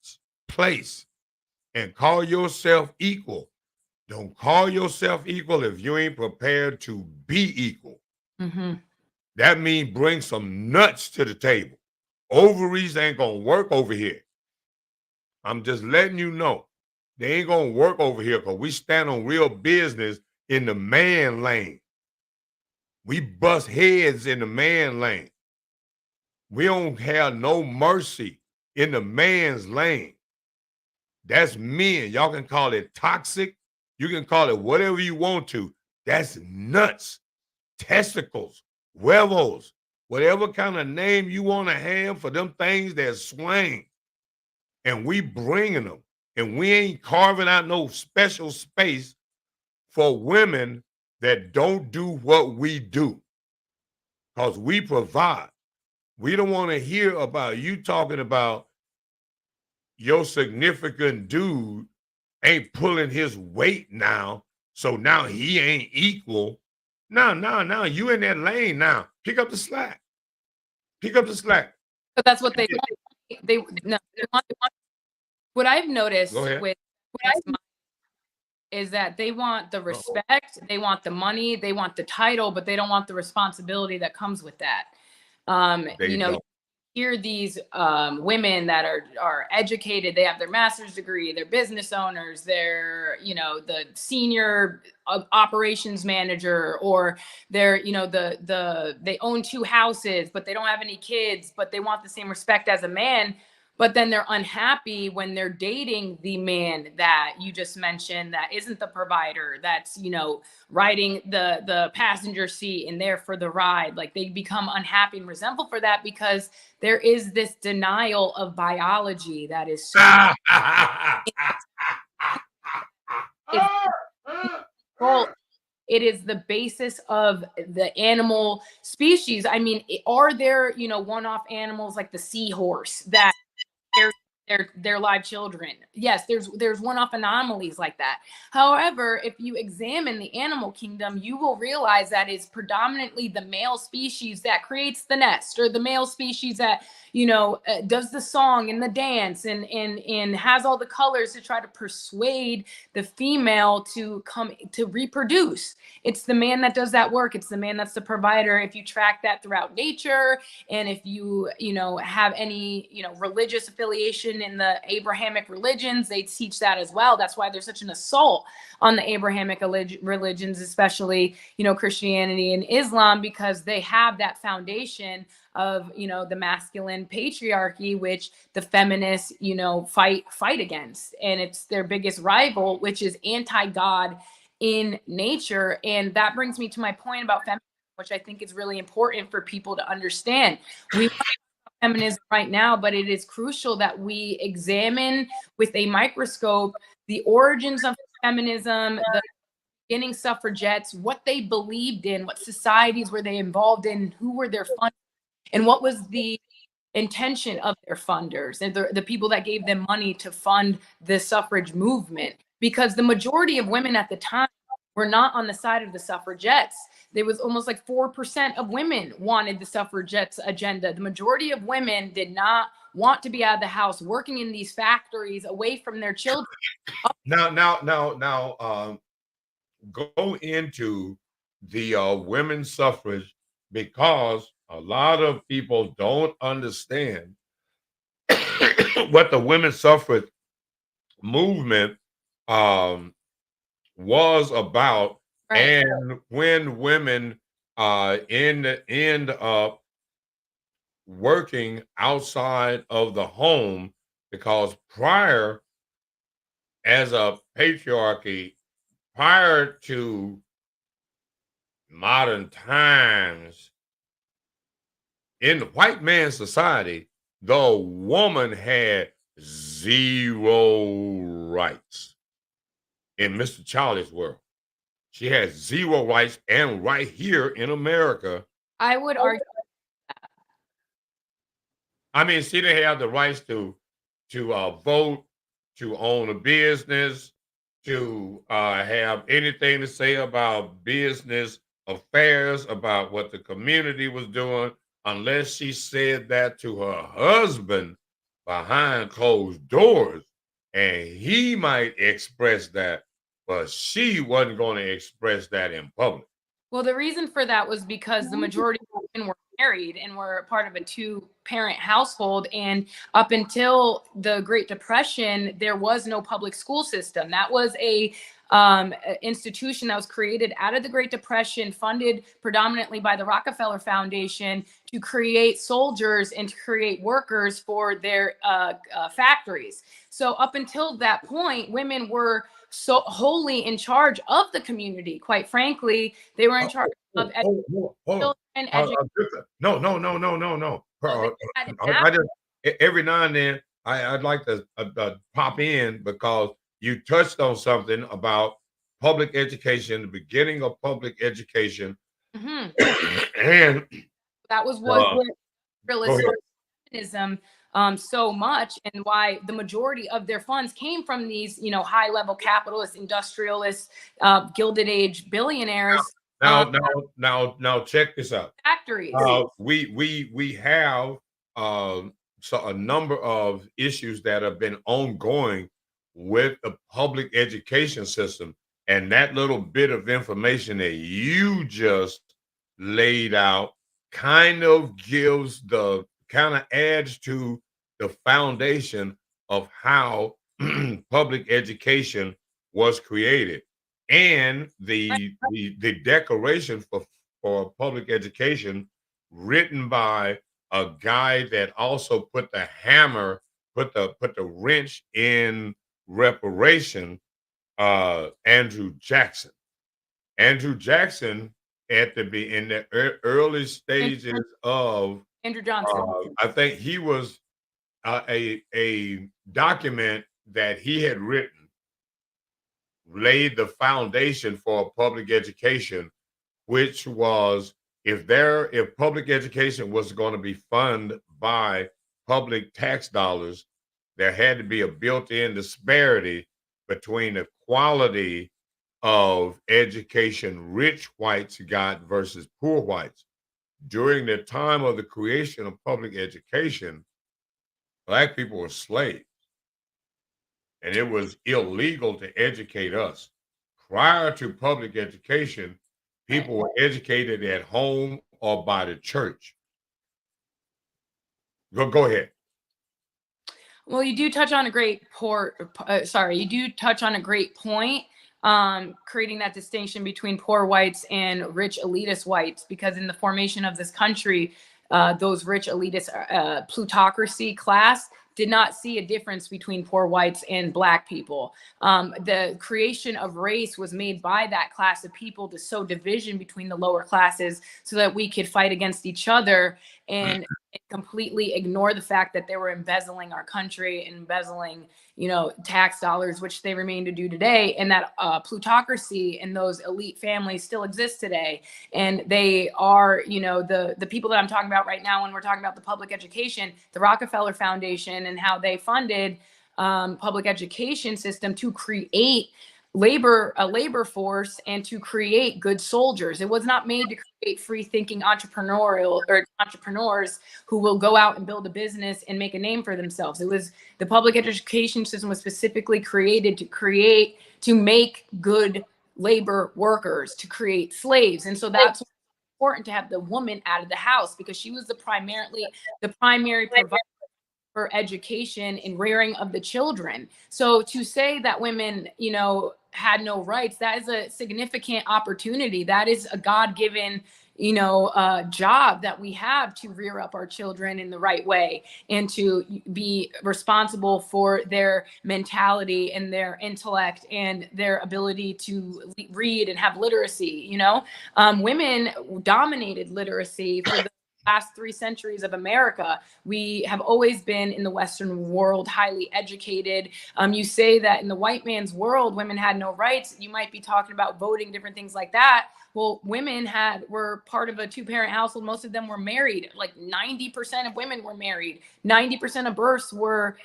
place, and call yourself equal, don't call yourself equal if you ain't prepared to be equal. Mm-hmm. That means bring some nuts to the table. Ovaries ain't gonna work over here. I'm just letting you know. They ain't gonna work over here because we stand on real business in the man lane. We bust heads in the man lane. We don't have no mercy in the man's lane. That's men. Y'all can call it toxic. You can call it whatever you want to. That's nuts, testicles, huevos, whatever kind of name you want to have for them things that swing. And we bringing them. And we ain't carving out no special space for women that don't do what we do. Because we provide. We don't want to hear about you talking about your significant dude ain't pulling his weight now, so now he ain't equal. No, you in that lane now. Pick up the slack. Pick up the slack. But that's what they want. They want. What I've noticed Go ahead. with is that they want the respect, they want the money, they want the title, but they don't want the responsibility that comes with that. They You know, don't. hear these women that are educated, they have their master's degree, they're business owners, they're, you know, the senior operations manager, or they're, you know, they own 2 houses but they don't have any kids, but they want the same respect as a man. But then they're unhappy when they're dating the man that you just mentioned, that isn't the provider, that's, you know, riding the passenger seat and there for the ride. Like, they become unhappy and resentful for that, because there is this denial of biology that is so it's control. It is the basis of the animal species. I mean, are there, you know, one-off animals like the seahorse that their live children? Yes, there's one-off anomalies like that. However, if you examine the animal kingdom, you will realize that it's predominantly the male species that creates the nest, or the male species that, you know, does the song and the dance and has all the colors to try to persuade the female to come to reproduce. It's the man that does that work. It's the man that's the provider. If you track that throughout nature, and if you know, have any, you know, religious affiliation in the Abrahamic religions, they teach that as well. That's why there's such an assault on the Abrahamic religions, especially, you know, Christianity and Islam, because they have that foundation of, you know, the masculine patriarchy, which the feminists, you know, fight against. And it's their biggest rival, which is anti-God in nature. And that brings me to my point about feminism, which I think is really important for people to understand. We feminism right now, but it is crucial that we examine with a microscope the origins of feminism, the beginning suffragettes, what they believed in, what societies were they involved in, who were their funders, and what was the intention of their funders and the people that gave them money to fund the suffrage movement. Because the majority of women at the time were not on the side of the suffragettes. There was almost like 4% of women wanted the suffragettes agenda. The majority of women did not want to be out of the house, working in these factories away from their children. Now, go into the women's suffrage, because a lot of people don't understand what the women's suffrage movement was about. Right. And when women end up working outside of the home, because prior, as a patriarchy, prior to modern times, in the white man's society, the woman had zero rights. In Mr. Charlie's world, she has zero rights, and right here in America, I would argue. I mean, she didn't have the rights to vote, to own a business, to have anything to say about business affairs, about what the community was doing, unless she said that to her husband behind closed doors, and he might express that, but she wasn't going to express that in public. Well, the reason for that was because the majority of women were married and were part of a 2-parent household. And up until the Great Depression, there was no public school system. That was a institution that was created out of the Great Depression, funded predominantly by the Rockefeller Foundation, to create soldiers and to create workers for their factories. So up until that point, women were so wholly in charge of the community. Quite frankly, they were in charge of Hold children, on. No. I just, every now and then, I'd like to pop in, because you touched on something about public education, the beginning of public education. Mhm. And That was what go ahead. feminism so much, and why the majority of their funds came from these, you know, high-level capitalists, industrialists, Gilded Age billionaires. Now, check this out. Factories. We have so a number of issues that have been ongoing with the public education system, and that little bit of information that you just laid out kind of gives the kind of adds to the foundation of how public education was created. And the declaration for public education written by a guy that also put the hammer, put the wrench in reparation, Andrew Jackson. Andrew Jackson at in the early stages of Andrew Johnson. I think he was a document that he had written laid the foundation for public education, which was if public education was going to be funded by public tax dollars, there had to be a built-in disparity between the quality of education rich whites got versus poor whites. During the time of the creation of public education, Black people were slaves, and it was illegal to educate us. Prior to public education, people were educated at home or by the church. Go ahead. Well, you do touch on a great you do touch on a great point, creating that distinction between poor whites and rich elitist whites, because in the formation of this country, those rich elitist plutocracy class did not see a difference between poor whites and Black people. The creation of race was made by that class of people to sow division between the lower classes so that we could fight against each other and completely ignore the fact that they were embezzling our country and embezzling, tax dollars, which they remain to do today. And that plutocracy and those elite families still exist today. And they are, the people that I'm talking about right now, when we're talking about the public education, the Rockefeller Foundation and how they funded public education system to create a labor force and to create good soldiers. It was not made to create free thinking entrepreneurs who will go out and build a business and make a name for themselves. The public education system was specifically created to make good labor workers, to create slaves. And so that's important to have the woman out of the house, because she was the primary provider for education and rearing of the children. So to say that women, had no rights, that is a significant opportunity. That is a God-given, job that we have to rear up our children in the right way and to be responsible for their mentality and their intellect and their ability to read and have literacy. Women dominated literacy for the last 3 centuries of America. We have always been in the Western world highly educated. You say that in the white man's world, women had no rights. You might be talking about voting, different things like that. Well, women were part of a 2-parent household. Most of them were married. Like 90% of women were married. 90% of births were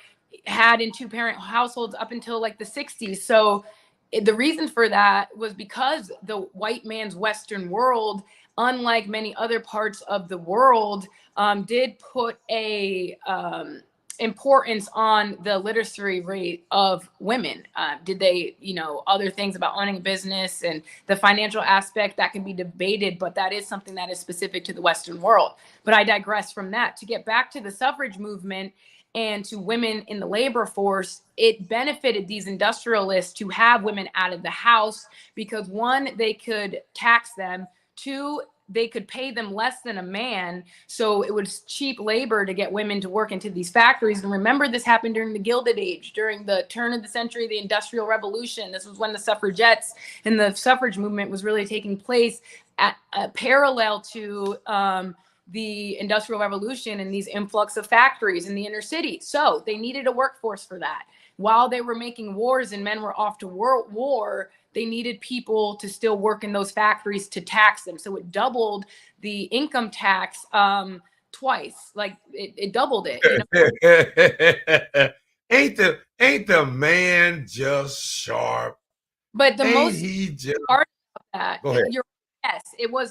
had in 2-parent households up until like the 60s. So the reason for that was because the white man's Western world, unlike many other parts of the world, did put a importance on the literacy rate of women. Did they, other things about owning a business and the financial aspect, that can be debated, but that is something that is specific to the Western world. But I digress from that. To get back to the suffrage movement and to women in the labor force, it benefited these industrialists to have women out of the house because, 1, they could tax them. 2, they could pay them less than a man. So it was cheap labor to get women to work into these factories. And remember, this happened during the Gilded Age, during the turn of the century, the Industrial Revolution. This was when the suffragettes and the suffrage movement was really taking place at parallel to the Industrial Revolution and these influx of factories in the inner city. So they needed a workforce for that. While they were making wars and men were off to war, they needed people to still work in those factories to tax them. So it doubled the income tax twice. Like it doubled it. Ain't the man just sharp? But the most part of that, Go ahead.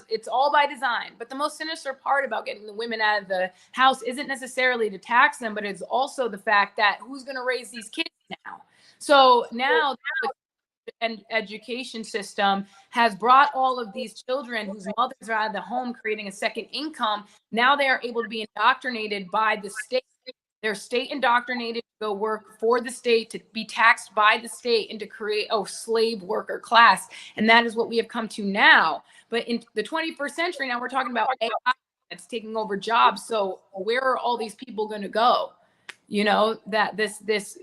It's all by design. But the most sinister part about getting the women out of the house isn't necessarily to tax them, but it's also the fact that who's going to raise these kids now? So now and education system has brought all of these children whose mothers are out of the home creating a second income. Now they are able to be indoctrinated by the state. They're state indoctrinated to go work for the state, to be taxed by the state, and to create a slave worker class. And that is what we have come to now. But in the 21st century, now we're talking about AI that's taking over jobs. So where are all these people going to go? You know, that this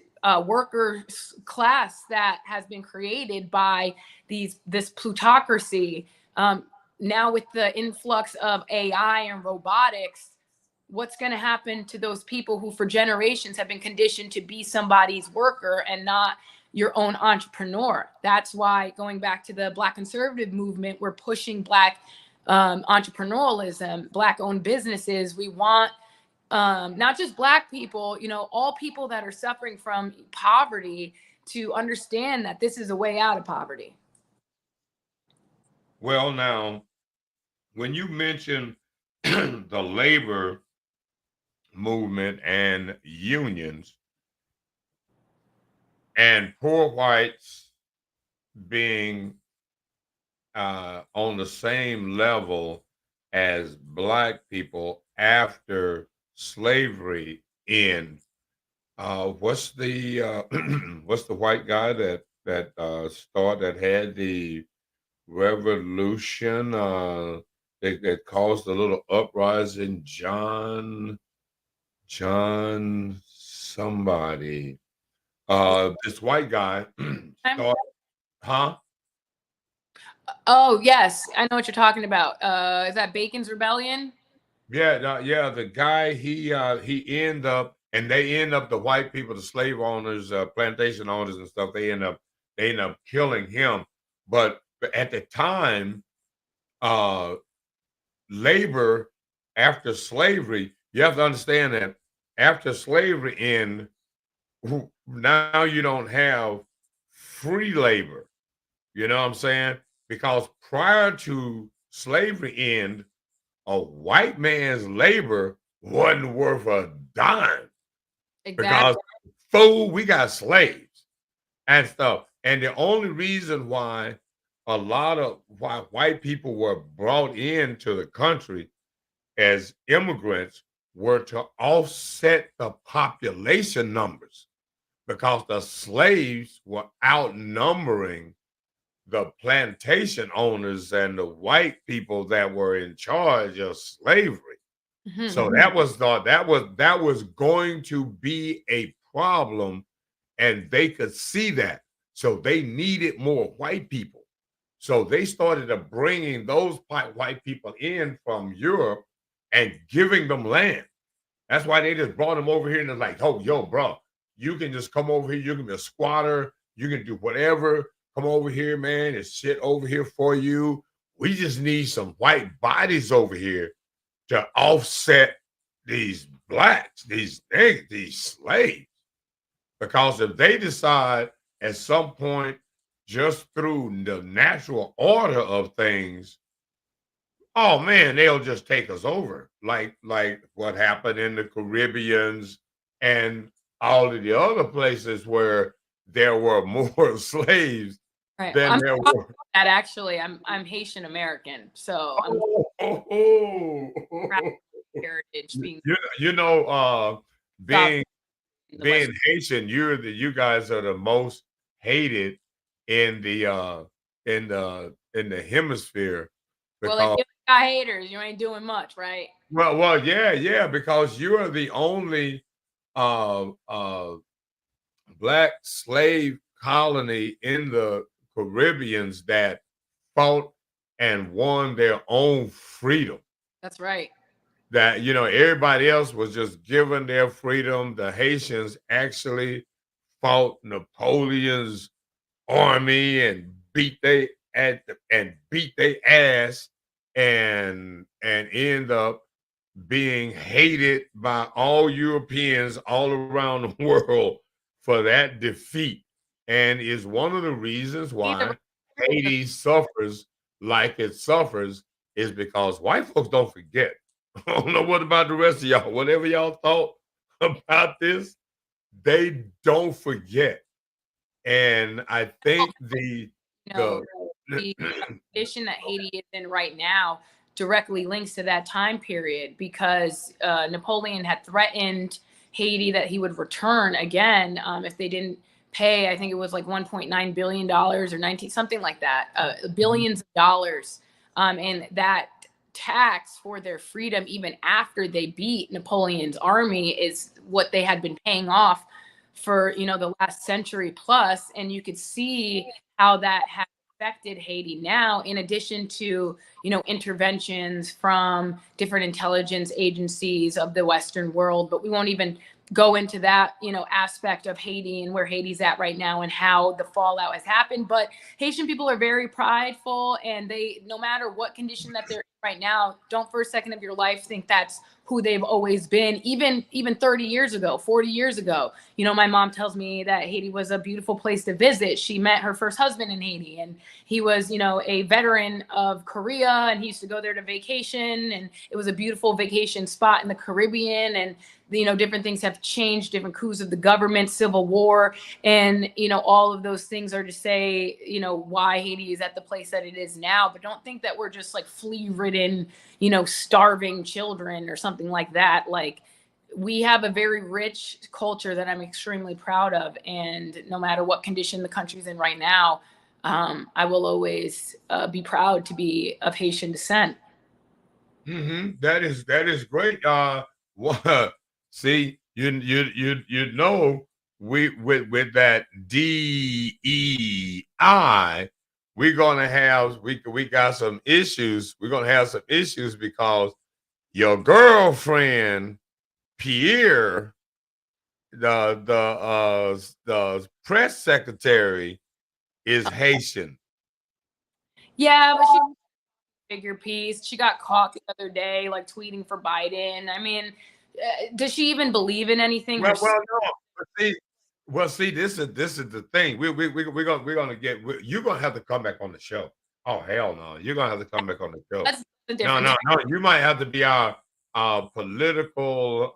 worker class that has been created by this plutocracy. Now with the influx of AI and robotics, what's going to happen to those people who for generations have been conditioned to be somebody's worker and not your own entrepreneur? That's why, going back to the Black conservative movement, we're pushing Black entrepreneurialism, Black owned businesses. We want not just Black people, you know, all people that are suffering from poverty to understand that this is a way out of poverty. Well, now, when you mention the labor movement and unions and poor whites being on the same level as Black people after slavery end, what's the what's the white guy that had the revolution that caused a little uprising? John somebody. This white guy started, huh? Oh yes, I know what you're talking about. Is that Bacon's Rebellion? Yeah, yeah. The guy he end up, and they end up, the white people, the slave owners, plantation owners and stuff. They end up killing him. But at the time, labor after slavery, you have to understand that after slavery end, now you don't have free labor. You know what I'm saying? Because prior to slavery end, a white man's labor wasn't worth a dime. Exactly. Because fool, we got slaves and stuff. And the only reason why why white people were brought into the country as immigrants were to offset the population numbers, because the slaves were outnumbering the plantation owners and the white people that were in charge of slavery. Mm-hmm. So that was going to be a problem, and they could see that. So they needed more white people. So they started bringing those white people in from Europe and giving them land. That's why they just brought them over here and they're like, oh, yo, bro, you can just come over here. You can be a squatter. You can do whatever. Come over here, man. There's shit over here for you. We just need some white bodies over here to offset these blacks, these niggas, these slaves. Because if they decide at some point, just through the natural order of things, oh man, they'll just take us over, like what happened in the Caribbeans and all of the other places where there were more slaves Right. than I'm there were. that actually. I'm Haitian American, so I'm proud of heritage being Being the West. Haitian, you guys are the most hated in the hemisphere, Well, because if you got haters, you ain't doing much, right? yeah, because you are the only black slave colony in the Caribbeans that fought and won their own freedom. That's right. That, everybody else was just given their freedom. The Haitians actually fought Napoleon's army and beat their ass and end up being hated by all Europeans all around the world for that defeat, and is one of the reasons why Haiti suffers like it suffers, is because white folks don't forget. I don't know what about the rest of y'all. Whatever y'all thought about this, they don't forget. And I think You know, the the condition that Haiti is in right now directly links to that time period because Napoleon had threatened Haiti that he would return again if they didn't pay. I think it was like $1.9 billion or 19, something like that, billions of dollars. And that tax for their freedom, even after they beat Napoleon's army, is what they had been paying off for, you know, the last century plus. And you could see how that has affected Haiti now, in addition to, you know, interventions from different intelligence agencies of the Western world. But we won't even go into that, you know, aspect of Haiti and where Haiti's at right now and how the fallout has happened. But Haitian people are very prideful, and they, no matter what condition that they're in right now, don't for a second of your life think that's who they've always been. Even 30 years ago, 40 years ago, you know, my mom tells me that Haiti was a beautiful place to visit. She met her first husband in Haiti, and he was, you know, a veteran of Korea, and he used to go there to vacation, and it was a beautiful vacation spot in the Caribbean. And you know, different things have changed, different coups of the government, civil war, and you know, all of those things are to say, you know, why Haiti is at the place that it is now. But don't think that we're just like flea-ridden, you know, starving children or something like that. Like, we have a very rich culture that I'm extremely proud of, and no matter what condition the country's in right now, I will always be proud to be of Haitian descent. that is great. What? See, you know, we with that DEI, we're gonna have we got some issues. We're gonna have some issues because your girlfriend Pierre, the press secretary, is Haitian. Yeah, but she figure piece. She got caught the other day, like tweeting for Biden. I mean, does she even believe in anything Well, herself? no. See, this is the thing. We're gonna get. You're gonna have to come back on the show. Oh hell no! You're gonna have to come back on the show. That's the No, difference. no, no. You might have to be our political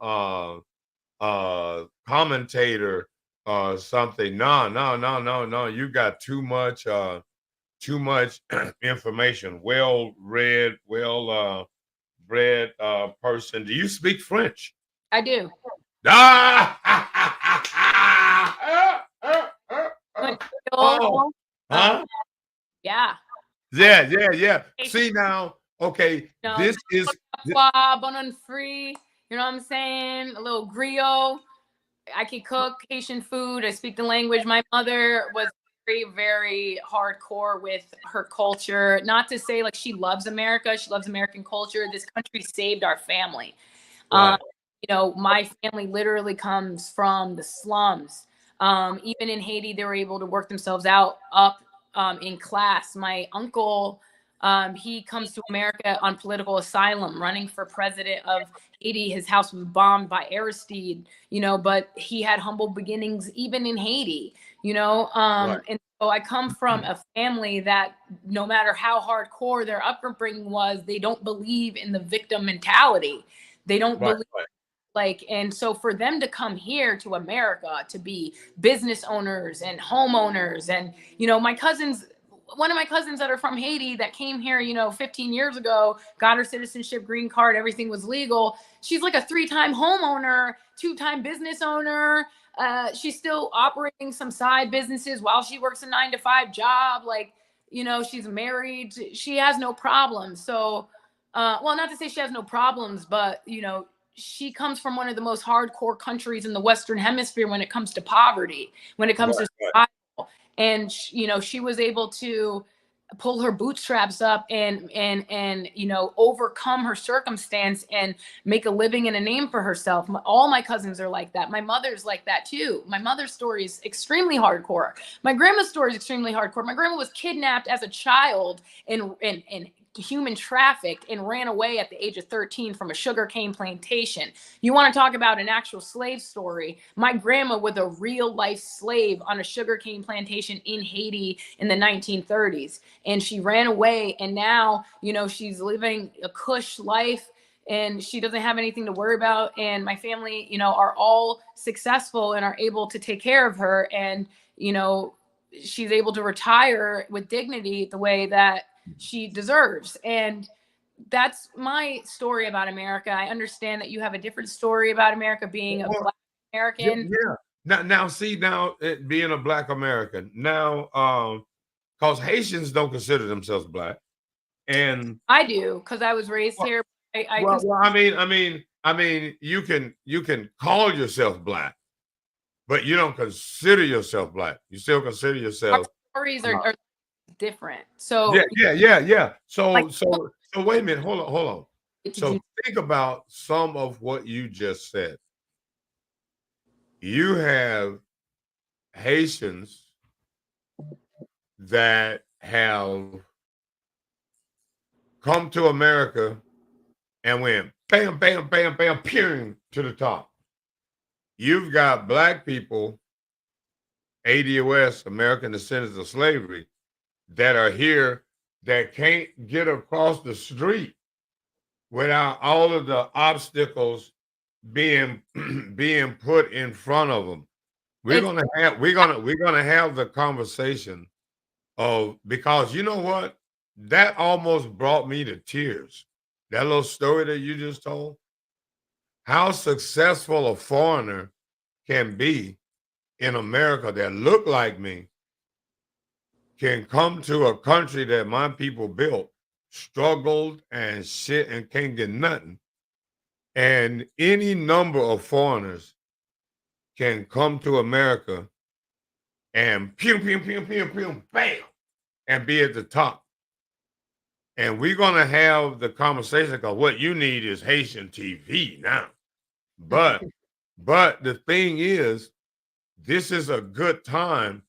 commentator or something. No, no, no, no, no. You got too much information. Well read, well bred person. Do you speak French? I do. But Oh, huh? yeah. Yeah. See now, okay, You know, this is bon free. You know what I'm saying? A little griot. I can cook Haitian food. I speak the language. My mother was very, very hardcore with her culture. Not to say like she loves America. She loves American culture. This country saved our family. right. You know, my family literally comes from the slums. Even in Haiti, they were able to work themselves out up in class. My uncle, he comes to America on political asylum, running for president of Haiti. His house was bombed by Aristide, you know, but he had humble beginnings even in Haiti, you know. Right. And so I come from a family that no matter how hardcore their upbringing was, they don't believe in the victim mentality. They don't Right, believe, right. like, and so for them to come here to America to be business owners and homeowners, and you know, my cousins, one of my cousins that are from Haiti that came here, you know, 15 years ago, got her citizenship, green card, everything was legal. She's like a 3-time homeowner, 2-time business owner. She's still operating some side businesses while she works a 9-to-5 job. Like, you know, she's married. She has no problems. So, well, not to say she has no problems, but you know, she comes from one of the most hardcore countries in the Western Hemisphere when it comes to poverty, when it comes Right, to right. survival. And you know, she was able to pull her bootstraps up and you know, overcome her circumstance and make a living and a name for herself. All my cousins are like that. My mother's like that too. My mother's story is extremely hardcore. My grandma's story is extremely hardcore. My grandma was kidnapped as a child and human trafficked and ran away at the age of 13 from a sugarcane plantation. You want to talk about an actual slave story? My grandma was a real life slave on a sugarcane plantation in Haiti in the 1930s, and she ran away, and now, you know, she's living a cush life and she doesn't have anything to worry about. And my family, you know, are all successful and are able to take care of her. And you know, she's able to retire with dignity the way that she deserves. And that's my story about America. I understand that you have a different story about America being a Well, Black American. yeah. Now, see, now being a Black American now, because Haitians don't consider themselves Black, and I do, because I was raised here. I well, I mean, you can call yourself Black, but you don't consider yourself Black. You still consider our yourself. stories are different. So Yeah. like So wait a minute. Hold on. So to think about some of what you just said. You have Haitians that have come to America and went bam, bam, bam, bam, peering to the top. You've got Black people, ADOS, American Descendants of Slavery, that are here that can't get across the street without all of the obstacles being being put in front of them. it's We're gonna have the conversation of, because you know what? That almost brought me to tears. That little story that you just told, how successful a foreigner can be in America that look like me can come to a country that my people built, struggled and shit and can't get nothing. And any number of foreigners can come to America and pew, pew, pew, pew, pew, bam, and be at the top. And we're going to have the conversation because what you need is Haitian TV now. But the thing is, this is a good time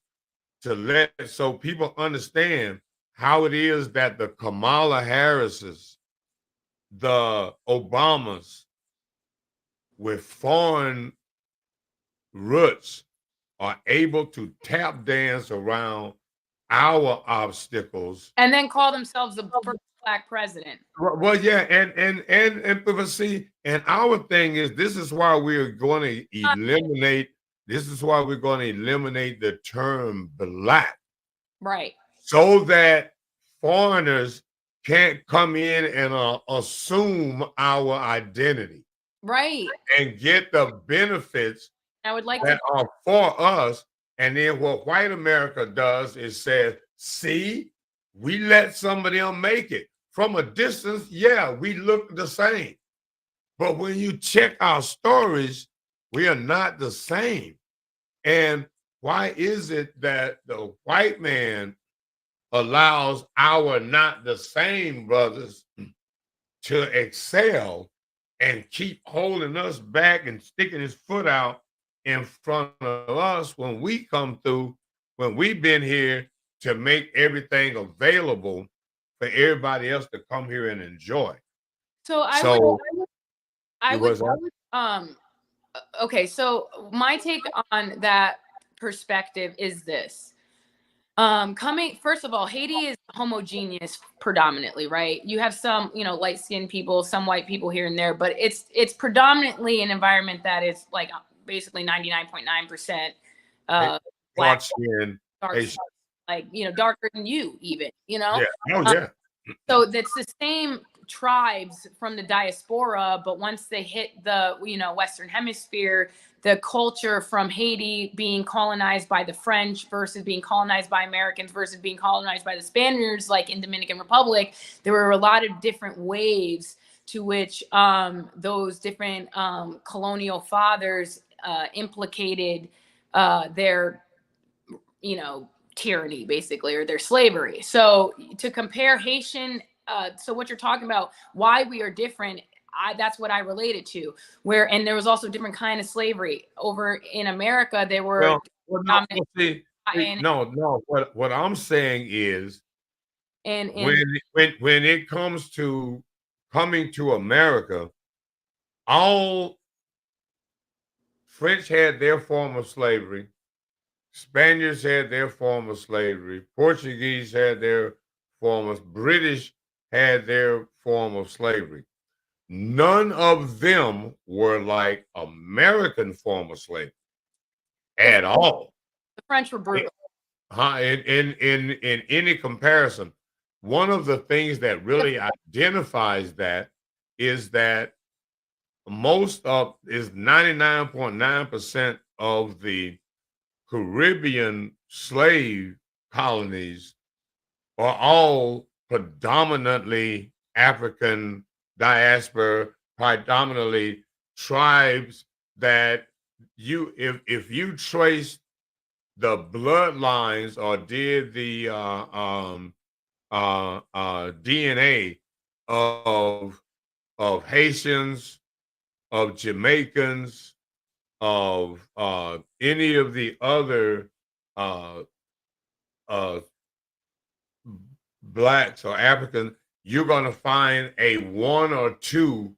to let so people understand how it is that the Kamala Harrises, the Obamas with foreign roots are able to tap dance around our obstacles. and then call themselves the first Black president. Well, yeah, and but see, and our thing is, this is why we're going to eliminate. This is why we're going to eliminate the term Black, Right. so that foreigners can't come in and assume our identity Right. and get the benefits I would like that to are for us. And then what white America does is says, see, we let somebody else make it. From a distance, yeah, we look the same. But when you check our stories, we are not the same. And why is it that the white man allows our not the same brothers to excel and keep holding us back and sticking his foot out in front of us when we come through, when we've been here to make everything available for everybody else to come here and enjoy? so So I it would was okay, so my take on that perspective is this. Coming first of all, Haiti is homogeneous predominantly, right? You have some, you know, light-skinned people, some white people here and there, but it's predominantly an environment that is like basically 99.9% Black, dark skin, dark, Haitian. like, you know, darker than you even, you know? Yeah. Oh, Um, yeah. so that's the same tribes from the diaspora, but once they hit the, you know, Western Hemisphere, the culture from Haiti being colonized by the French versus being colonized by Americans versus being colonized by the Spaniards, like in Dominican Republic, there were a lot of different waves to which those different colonial fathers implicated their, you know, tyranny basically, or their slavery. So to compare Haitian, so what you're talking about, why we are different, that's what I related to. Where, and there was also different kind of slavery over in America. There were No, no. What I'm saying is, and when it comes to coming to America, all French had their form of slavery, Spaniards had their form of slavery, Portuguese had their form of, British had their form of slavery. None of them were like American form of slavery at all. The French were brutal. In any comparison, one of the things that really identifies that is that most of is 99.9% of the Caribbean slave colonies are all predominantly African diaspora, predominantly tribes that if you trace the bloodlines or did the DNA of Haitians, of Jamaicans, of any of the other uh, uh, blacks or Africans, you're going to find a one or two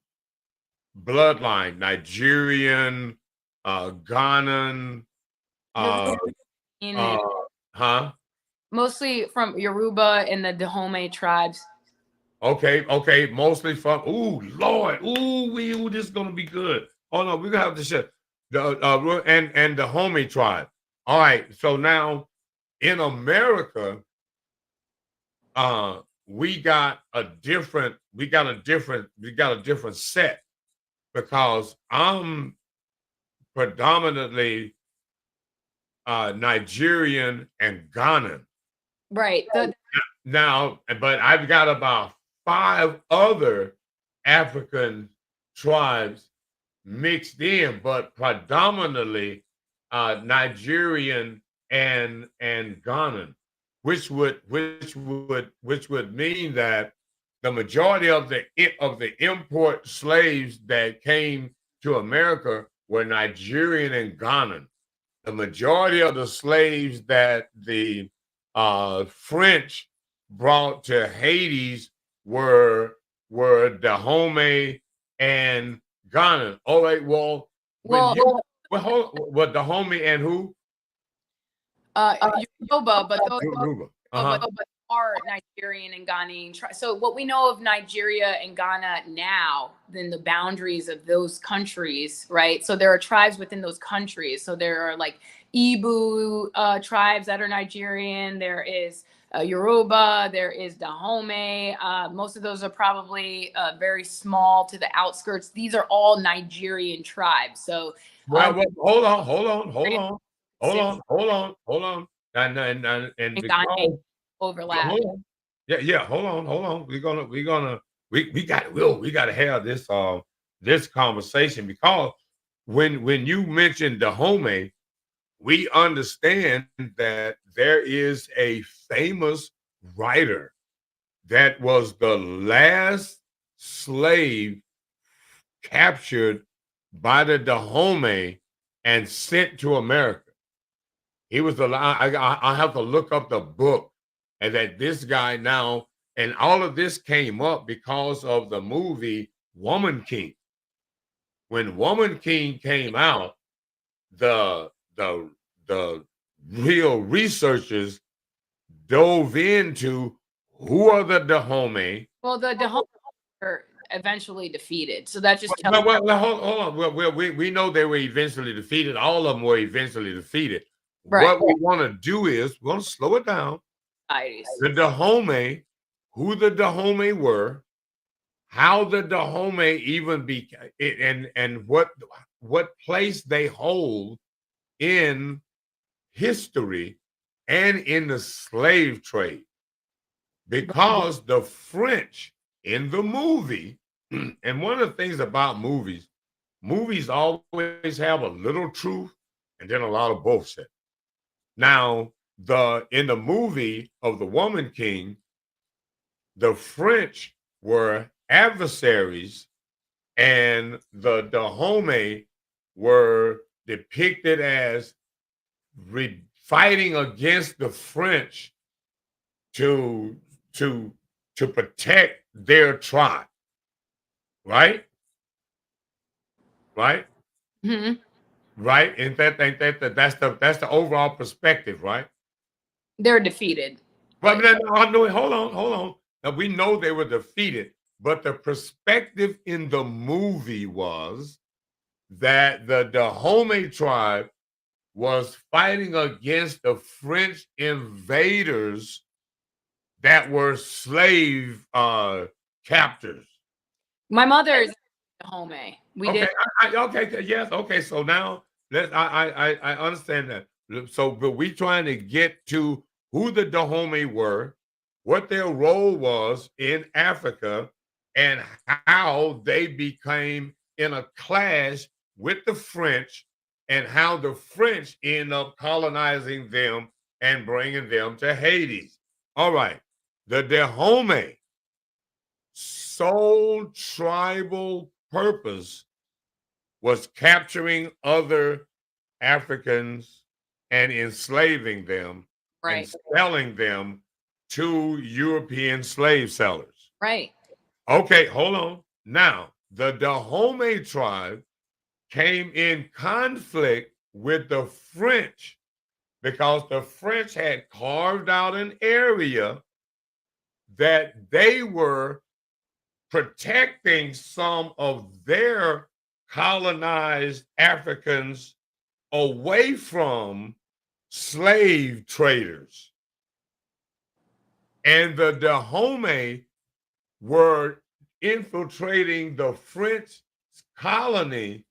bloodline: Nigerian, Ghanan, uh, uh, huh? Mostly from Yoruba and the Dahomey tribes. Okay, mostly from. Ooh, Lord, this is gonna be good. Oh no, we're gonna have to shit the and the homie tribe. All right, so now in America, we got a different set because I'm predominantly Nigerian and Ghanan. Right. Now, but I've got about 5 other African tribes mixed in, but predominantly Nigerian and Ghanan, which would mean that the majority of the import slaves that came to America were Nigerian and Ghanan. The majority of the slaves that the French brought to Hades were Dahomey and Ghana. All right, well, Dahomey and who? Yoruba, but those Yoruba. but are Nigerian and Ghanaian. So what we know of Nigeria and Ghana now, then the boundaries of those countries, right? So there are tribes within those countries. So there are like Igbo tribes that are Nigerian. There is Yoruba. There is Dahomey. Most of those are probably very small to the outskirts. These are all Nigerian tribes. So hold on. And because, overlap. Hold on. We got to have this conversation because when you mentioned Dahomey, we understand that there is a famous writer that was the last slave captured by the Dahomey and sent to America. He was I have to look up the book, and that this guy now, and all of this came up because of the movie Woman King. When Woman King came out, the real researchers dove into who are the Dahomey. Well, the Dahomey were eventually defeated, so that just tells. Hold on. Well, we know they were eventually defeated. All of them were eventually defeated. Right. What we want to do is we're going to slow it down. The Dahomey, who the Dahomey were, how the Dahomey even became, and what place they hold in history and in the slave trade. Because the French in the movie, and one of the things about movies always have a little truth and then a lot of bullshit. Now, in the movie of the Woman King, the French were adversaries and the Dahomey were depicted as fighting against the French to protect their tribe. Right? Mm-hmm. Right? And that's the overall perspective, right? They're defeated. But hold on. Now we know they were defeated, but the perspective in the movie was that the Dahomey tribe was fighting against the French invaders that were slave captors. My mother is a home. We Okay, did. okay, yes, okay. So now I understand that. So, but we trying to get to who the Dahomey were, what their role was in Africa, and how they became in a clash with the French, and how the French end up colonizing them and bringing them to Hades. All right, the Dahomey sole tribal purpose was capturing other Africans and enslaving them and Right. selling them to European slave sellers. Right. Okay, hold on. Now, the Dahomey tribe came in conflict with the French because the French had carved out an area that they were protecting some of their colonized Africans away from slave traders. And the Dahomey were infiltrating the French colony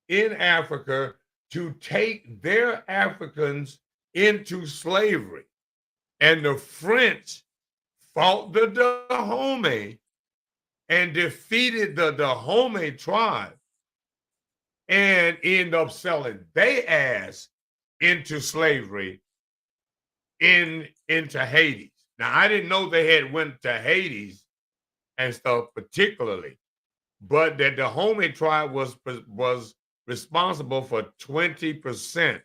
in Africa to take their Africans into slavery. And the French fought the Dahomey and defeated the Dahomey tribe and end up selling their ass into slavery into Hades. Now I didn't know they had went to Hades and stuff particularly, but that the Dahomey tribe was responsible for 20%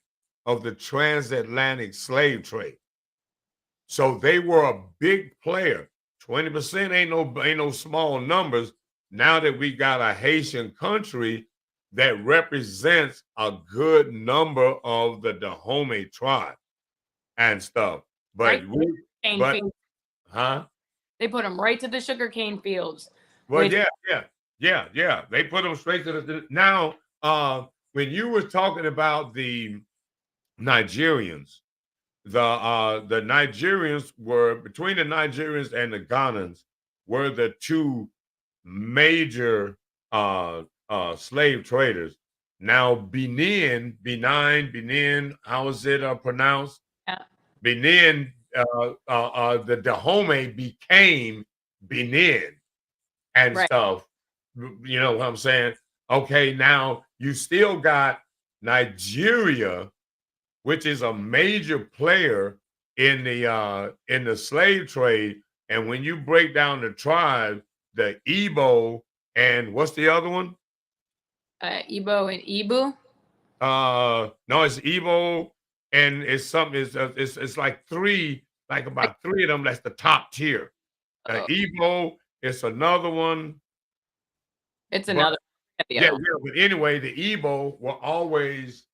of the transatlantic slave trade. So they were a big player. 20% ain't no small numbers. Now that we got a Haitian country that represents a good number of the Dahomey tribe and stuff. But Cane but fields. huh? They put them right to the sugarcane fields. Well, which- yeah. They put them straight to the now. When you were talking about the Nigerians, the Nigerians were between the Nigerians and the Ghanans were the two major slave traders. Now Benin, how is it pronounced? Yeah. Benin, the Dahomey became Benin and Right. stuff. You know what I'm saying? Okay, now you still got Nigeria, which is a major player in the slave trade. And when you break down the tribe, the Igbo and what's the other one? Igbo and Ibu. No, it's Igbo and it's something. It's like about three of them. That's the top tier. Oh. Igbo, it's another one. It's another. Yeah. But anyway, the Igbo were always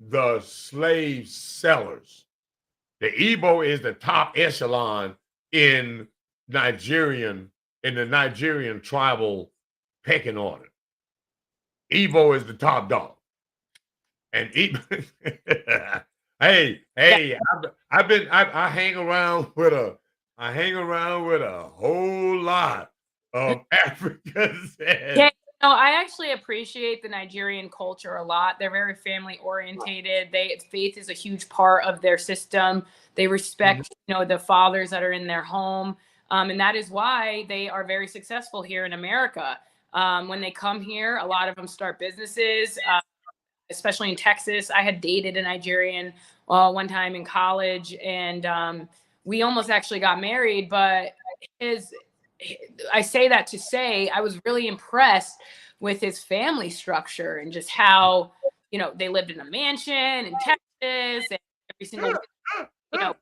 the slave sellers. The Igbo is the top echelon in the Nigerian tribal pecking order. Igbo is the top dog. And Igbo, hey, I hang around with a whole lot of Africans. Yeah, no, I actually appreciate the Nigerian culture a lot. They're very family orientated. Faith is a huge part of their system. They respect, the fathers that are in their home. And that is why they are very successful here in America. When they come here, a lot of them start businesses, especially in Texas. I had dated a Nigerian one time in college, and we almost actually got married, but I say that to say I was really impressed with his family structure and just how, they lived in a mansion in Texas, and every single,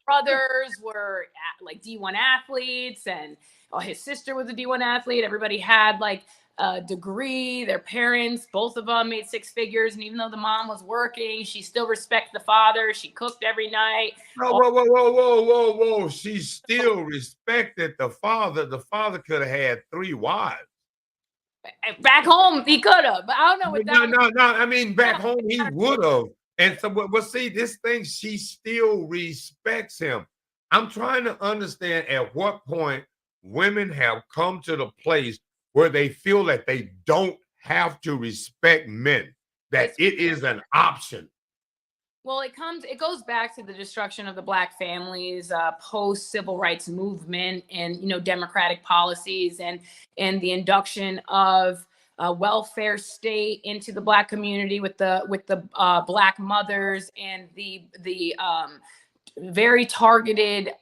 brothers were like D1 athletes, and his sister was a D1 athlete. Everybody had like a degree. Their parents, both of them, made six figures. And even though the mom was working, she still respected the father. She cooked every night. Whoa. She still respected the father. The father could have had 3 wives. Back home, he could have, but I don't know what that. No. I mean, back home, he would have. And so, well, see, this thing, she still respects him. I'm trying to understand at what point women have come to the place where they feel that they don't have to respect men, that It's it is an option. Well, it goes back to the destruction of the black families, post civil rights movement, and democratic policies, and the induction of a welfare state into the black community with the black mothers, and the very targeted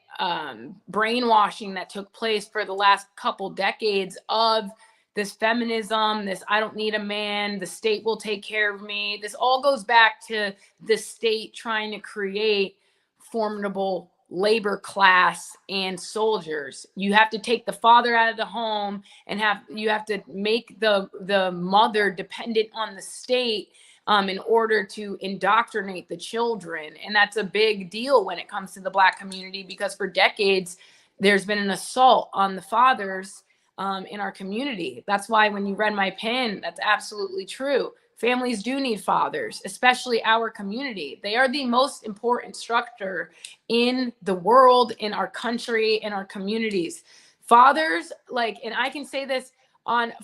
brainwashing that took place for the last couple decades of this feminism, this I don't need a man, the state will take care of me. This all goes back to the state trying to create formidable labor class and soldiers. You have to take the father out of the home, and you have to make the mother dependent on the state in order to indoctrinate the children. And that's a big deal when it comes to the black community, because for decades there's been an assault on the fathers in our community. That's why when you read my pen, that's absolutely true. Families do need fathers, especially our community. They are the most important structure in the world, in our country, in our communities. Fathers, and I can say this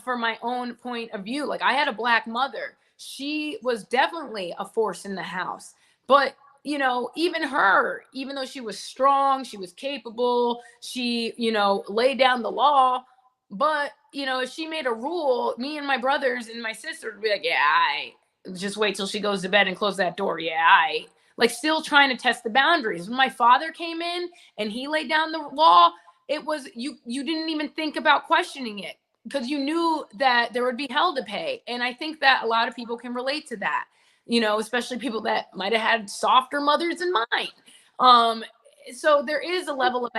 for my own point of view. Like, I had a black mother. She was definitely a force in the house. But even her, even though she was strong, she was capable, she laid down the law. But if she made a rule, me and my brothers and my sister would be like, yeah, I just wait till she goes to bed and close that door. Yeah, I like still trying to test the boundaries. When my father came in and he laid down the law, it was you didn't even think about questioning it, because you knew that there would be hell to pay. And I think that a lot of people can relate to that, especially people that might have had softer mothers than mine. So there is a level of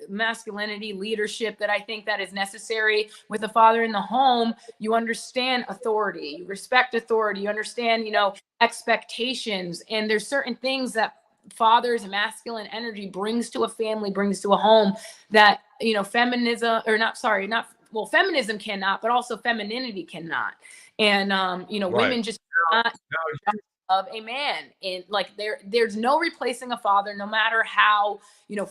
masculinity, leadership, that I think that is necessary with a father in the home. You understand authority, you respect authority, you understand, expectations. And there's certain things that fathers and masculine energy brings to a family, brings to a home, that, feminism, or not, sorry, not, well, feminism cannot, but also femininity cannot. And, Right. women just cannot of a man. And there's no replacing a father. No matter how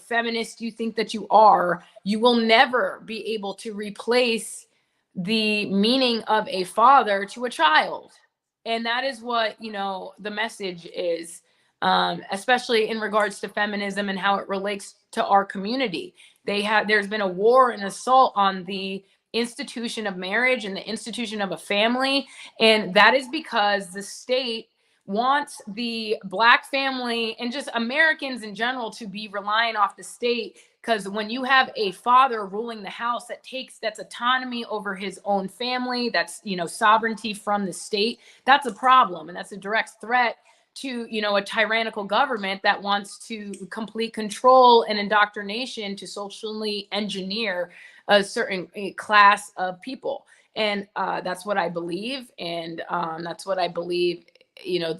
feminist you think that you are, you will never be able to replace the meaning of a father to a child. And that is what the message is, especially in regards to feminism and how it relates to our community. There's been a war and assault on the institution of marriage and the institution of a family, and that is because the state wants the black family and just Americans in general to be relying off the state. Because when you have a father ruling the house that's autonomy over his own family, that's sovereignty from the state, that's a problem. And that's a direct threat to a tyrannical government that wants to complete control and indoctrination to socially engineer a certain class of people. And that's what I believe. And that's what I believe.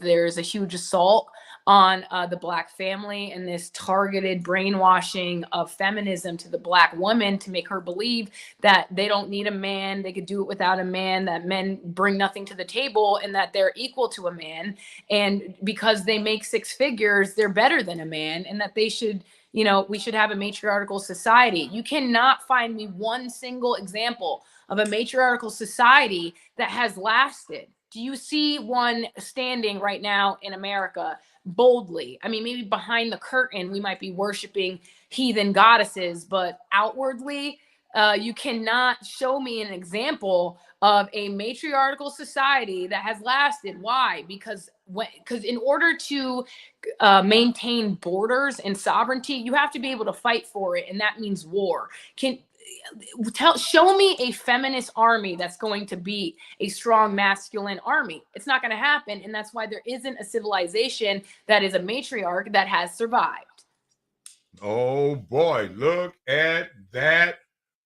There's a huge assault on the black family, and this targeted brainwashing of feminism to the black woman to make her believe that they don't need a man, they could do it without a man, that men bring nothing to the table, and that they're equal to a man, and because they make six figures, they're better than a man, and that they should, we should have a matriarchal society. You cannot find me one single example of a matriarchal society that has lasted. Do you see one standing right now in America boldly? I mean, maybe behind the curtain, we might be worshiping heathen goddesses, but outwardly, you cannot show me an example of a matriarchal society that has lasted. Why? Because in order to maintain borders and sovereignty, you have to be able to fight for it, and that means war. Show me a feminist army that's going to be a strong masculine army. It's not going to happen, and that's why there isn't a civilization that is a matriarch that has survived. Oh boy, look at that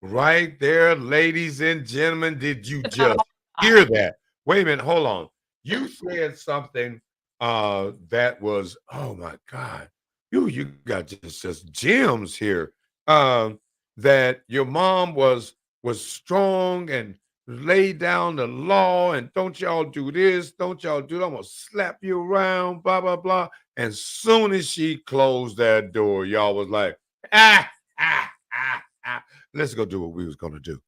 right there, ladies and gentlemen. Did you just hear that? Wait a minute, hold on. You said something that was, oh my God, you got just gems here. That your mom was strong and lay down the law and don't y'all do this, don't y'all do that. I'm gonna slap you around, blah, blah, blah. And soon as she closed that door, y'all was like, ah, ah, ah, ah. Let's go do what we was gonna do.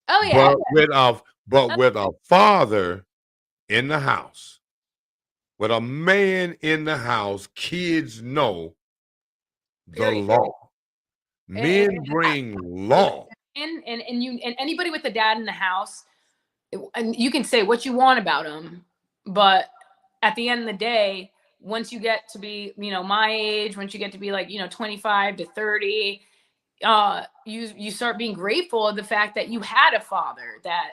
Oh yeah. But with a father in the house, with a man in the house, kids know the Period. law. And- Men and- bring law. and you and anybody with a dad in the house, and you can say what you want about them, but at the end of the day, once you get to be, my age, once you get to be like, 25 to 30, you start being grateful of the fact that you had a father that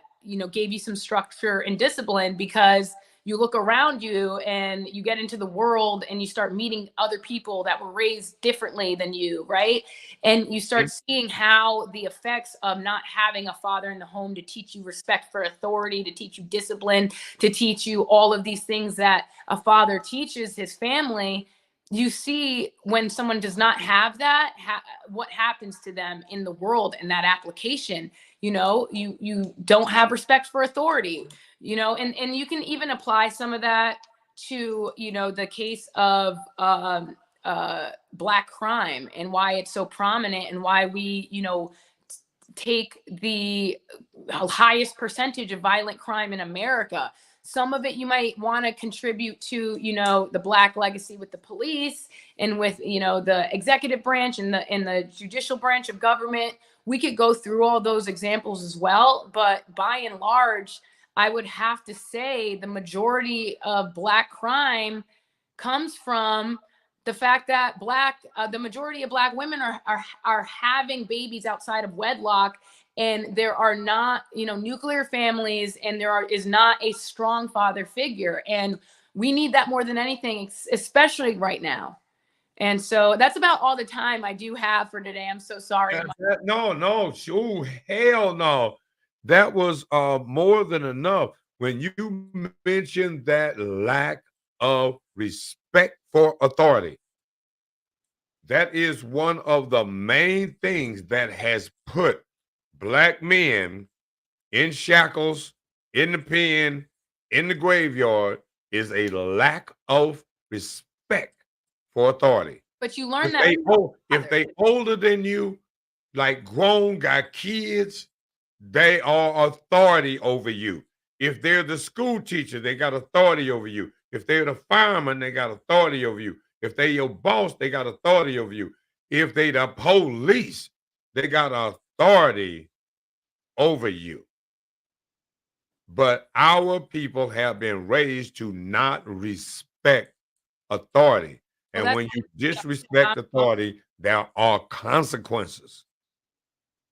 gave you some structure and discipline, because you look around you and you get into the world and you start meeting other people that were raised differently than you, right? And you start seeing how the effects of not having a father in the home to teach you respect for authority, to teach you discipline, to teach you all of these things that a father teaches his family. You see when someone does not have that, what happens to them in the world in that application. You don't have respect for authority, and you can even apply some of that to the case of black crime and why it's so prominent, and why we take the highest percentage of violent crime in America. Some of it you might want to contribute to, the black legacy with the police and with, the executive branch and the judicial branch of government. We could go through all those examples as well, but by and large, I would have to say the majority of black crime comes from the fact that the majority of black women are having babies outside of wedlock, and there are not nuclear families, and is not a strong father figure, and we need that more than anything, especially right now. And so that's about all the time I do have for today. I'm so sorry. No, sure, hell no. That was more than enough. When you mentioned that lack of respect for authority, that is one of the main things that has put black men in shackles, in the pen, in the graveyard, is a lack of respect for authority. But you learn If that if they older than you, like grown, got kids, they are authority over you. If they're the school teacher, they got authority over you. If they're the fireman, they got authority over you. If they your boss, they got authority over you. If they the police, they got authority over you. But our people have been raised to not respect authority. Well, And when you disrespect authority, there are consequences.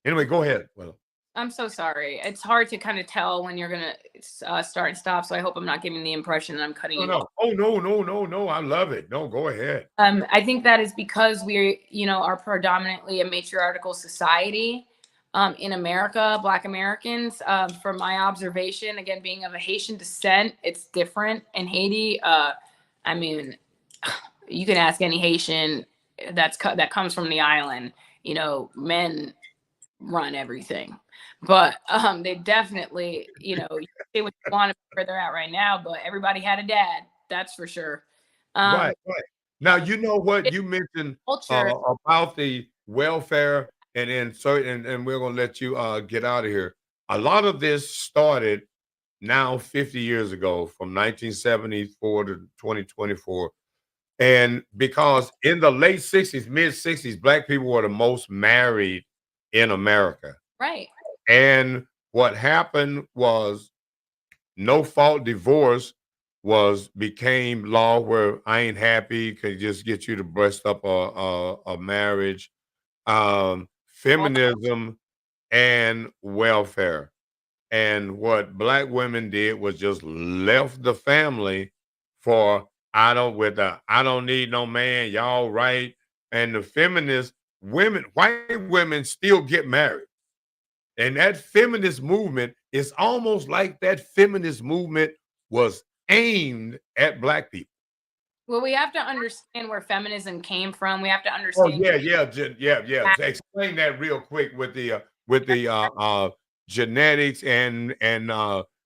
Anyway, go ahead. Well, I'm so sorry. It's hard to kind of tell when you're going to start and stop. So I hope I'm not giving the impression that I'm cutting you off. Oh, no. I love it. No, go ahead. I think that is because we, are predominantly a matriarchal society in America, Black Americans. From my observation, again, being of a Haitian descent, it's different in Haiti. I mean, you can ask any Haitian that comes from the island. Men run everything, but they definitely, you say what you want where they're at right now, but everybody had a dad, that's for sure. Right. Now, you know what you mentioned about the welfare, and then and we're gonna let you get out of here. A lot of this started now 50 years ago, from 1974 to 2024. And because in the late 60s, mid 60s, black people were the most married in America. Right. And what happened was no fault divorce became law, where I ain't happy, could just get you to breast up a marriage. Feminism and welfare. And what black women did was just left the family for I don't need no man, y'all right. And the feminist women, white women still get married. And that feminist movement is almost like that feminist movement was aimed at black people. Well, we have to understand where feminism came from. We have to Oh understand. yeah. Explain that real quick with the genetics and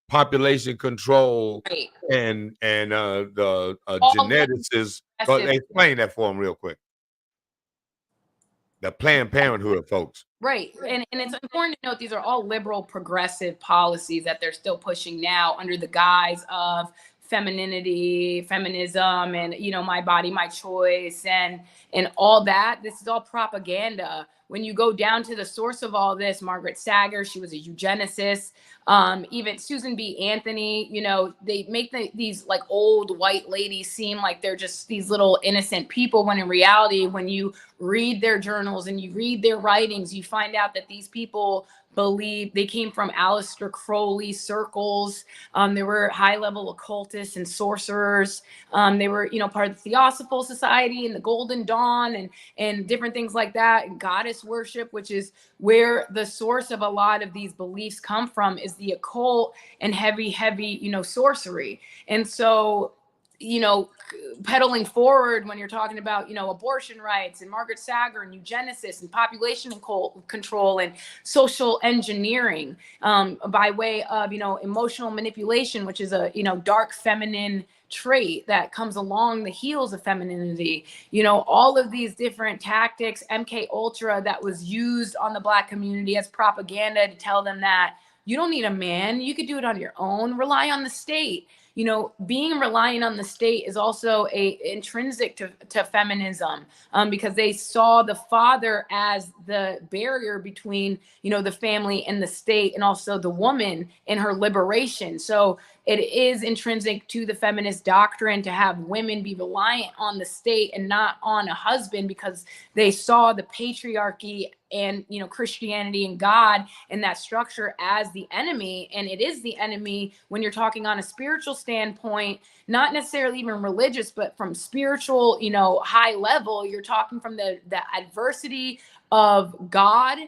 population control Right. and the All geneticists. Go, progressive. explain that for them real quick. The Planned Parenthood folks. Right. And it's important to note these are all liberal progressive policies that they're still pushing now under the guise of femininity, feminism, and my body, my choice, and all that. This is all propaganda. When you go down to the source of all this, Margaret Sanger, she was a eugenicist. Even Susan B. Anthony, they make these like old white ladies seem like they're just these little innocent people, when in reality, when you read their journals and you read their writings, you find out that these people believe they came from Aleister Crowley circles. They were high-level occultists and sorcerers. They were, part of the Theosophical Society and the Golden Dawn and different things like that. And goddess worship, which is where the source of a lot of these beliefs come from, is the occult and heavy, sorcery. And so, pedaling forward when you're talking about, abortion rights and Margaret Sanger and eugenicists and population control and social engineering by way of, emotional manipulation, which is a, dark feminine trait that comes along the heels of femininity. All of these different tactics, MK Ultra, that was used on the Black community as propaganda to tell them that you don't need a man, you could do it on your own, rely on the state. Being reliant on the state is also intrinsic to feminism, because they saw the father as the barrier between, the family and the state, and also the woman in her liberation. So it is intrinsic to the feminist doctrine to have women be reliant on the state and not on a husband, because they saw the patriarchy and Christianity and God and that structure as the enemy. And it is the enemy when you're talking on a spiritual standpoint, not necessarily even religious, but from spiritual, high level. You're talking from the adversity of God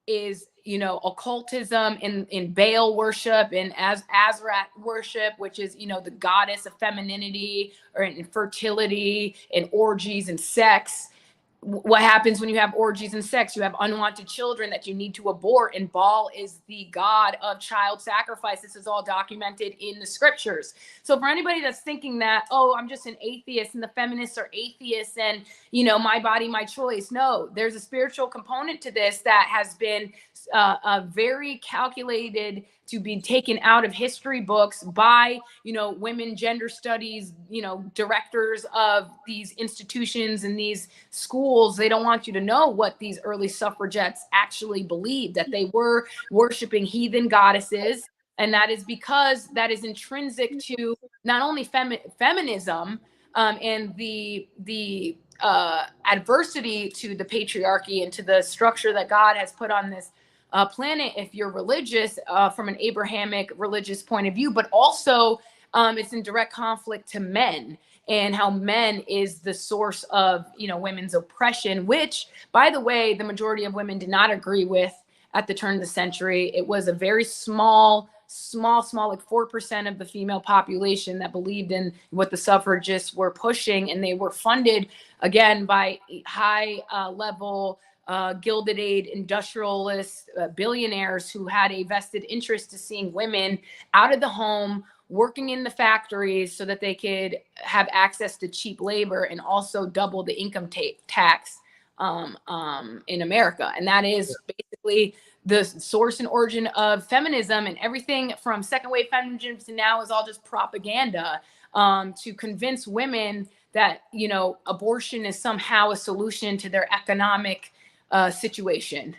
is, occultism in Baal worship and Azrath worship, which is, the goddess of femininity or infertility and orgies and sex. What happens when you have orgies and sex? You have unwanted children that you need to abort, and Baal is the god of child sacrifice. This is all documented in the scriptures. So for anybody that's thinking that, oh, I'm just an atheist and the feminists are atheists and, my body, my choice. No, there's a spiritual component to this that has been very calculated to be taken out of history books by, women gender studies, directors of these institutions and these schools. They don't want you to know what these early suffragettes actually believed, that they were worshiping heathen goddesses. And that is because that is intrinsic to not only feminism and the adversity to the patriarchy and to the structure that God has put on this planet, if you're religious, from an Abrahamic religious point of view, but also it's in direct conflict to men and how men is the source of, women's oppression, which, by the way, the majority of women did not agree with at the turn of the century. It was a very small, like 4% of the female population that believed in what the suffragists were pushing. And they were funded, again, by high level Gilded Age industrialists, billionaires who had a vested interest to seeing women out of the home, working in the factories so that they could have access to cheap labor and also double the income tax in America. And that is basically the source and origin of feminism, and everything from second wave feminism to now is all just propaganda to convince women that, abortion is somehow a solution to their economic situation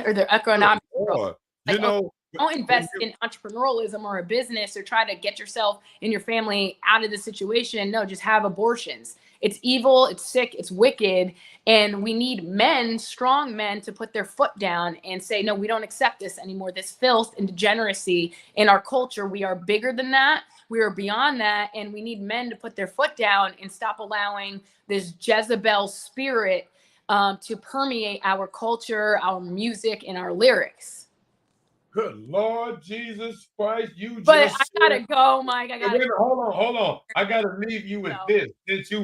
or their economic growth. Like, don't invest in entrepreneurialism or a business or try to get yourself and your family out of the situation. No, just have abortions. It's evil, it's sick, it's wicked. And we need men, strong men, to put their foot down and say, no, we don't accept this anymore. This filth and degeneracy in our culture. We are bigger than that. We are beyond that. And we need men to put their foot down and stop allowing this Jezebel spirit to permeate our culture, our music, and our lyrics. Good Lord Jesus Christ, But I gotta go, Mike. Hold on. I gotta leave you with this.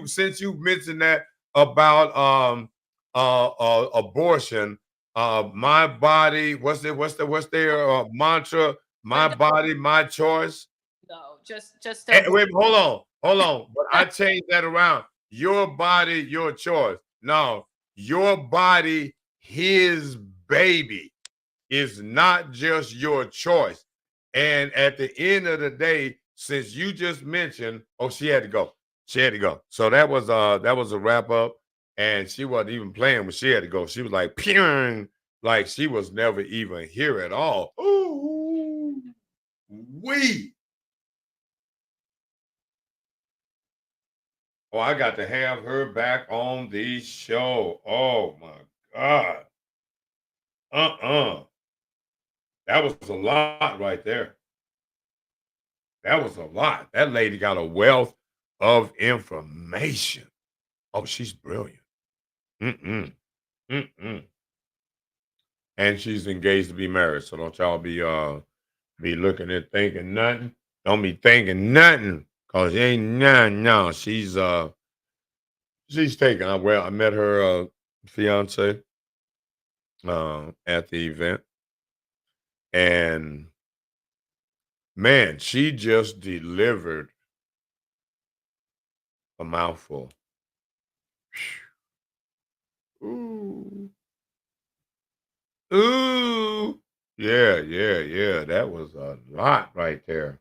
Since you mentioned that about abortion, my body, what's their mantra? My body, my choice. No, just a Wait, hold on. But I changed that around. Your body, your choice. No, your body, his baby is not just your choice. And at the end of the day, since you just mentioned, oh, she had to go. She had to go. So that was a wrap up. And she wasn't even playing when she had to go. She was like, pew, like she was never even here at all. Ooh, we. Oh, I got to have her back on the show. Oh my God. Uh-uh. That was a lot right there. That was a lot. That lady got a wealth of information. Oh, she's brilliant. Mm-mm. Mm-mm. And she's engaged to be married. So don't y'all be looking and thinking nothing. Don't be thinking nothing. Cause ain't nothing. No. She's taken. I met her fiance at the event. And man, she just delivered a mouthful. Ooh. Ooh. Yeah, yeah, yeah. That was a lot right there.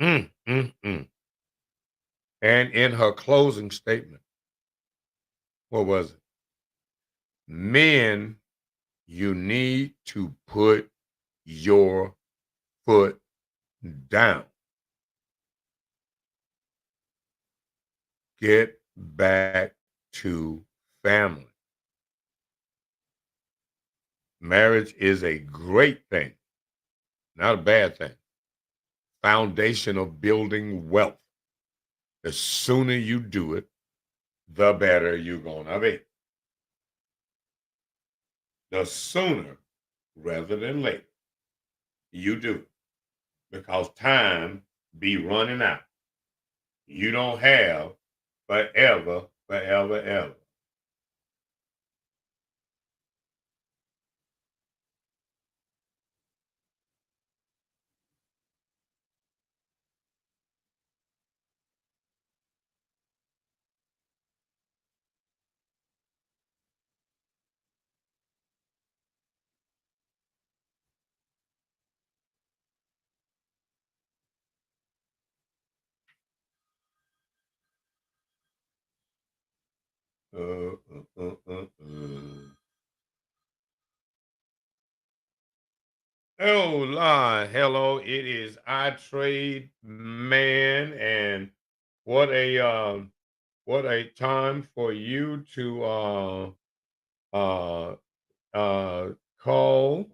Mm, mm, mm. And in her closing statement, what was it? Men, you need to put your foot down. Get back to family. Marriage is a great thing, not a bad thing. Foundation of building wealth. The sooner you do it, the better you're gonna be. The sooner rather than later you do it. Because time be running out. You don't have forever, forever, ever. Uh, uh, uh, uh, uh. Oh, hello. It is I Trade Man, and what what a time for you to uh call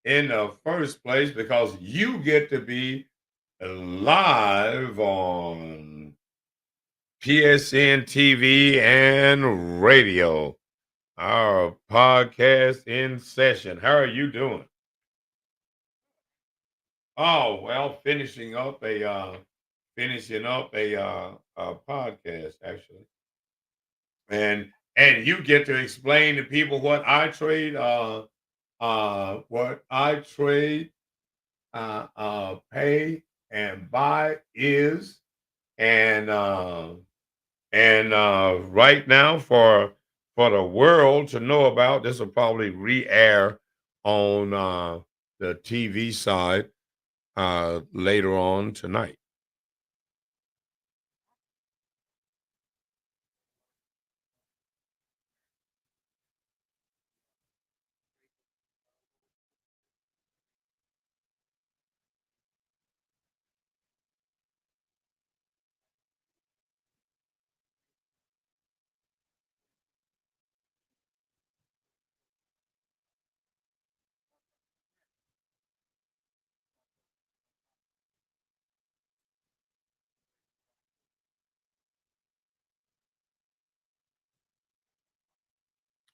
in the first place because you get to be live on PSN TV and radio. Our podcast in session. How are you doing? Oh, well, finishing up a podcast actually. And you get to explain to people what I trade pay and buy is and right now for the world to know about, this will probably re-air on the TV side later on tonight.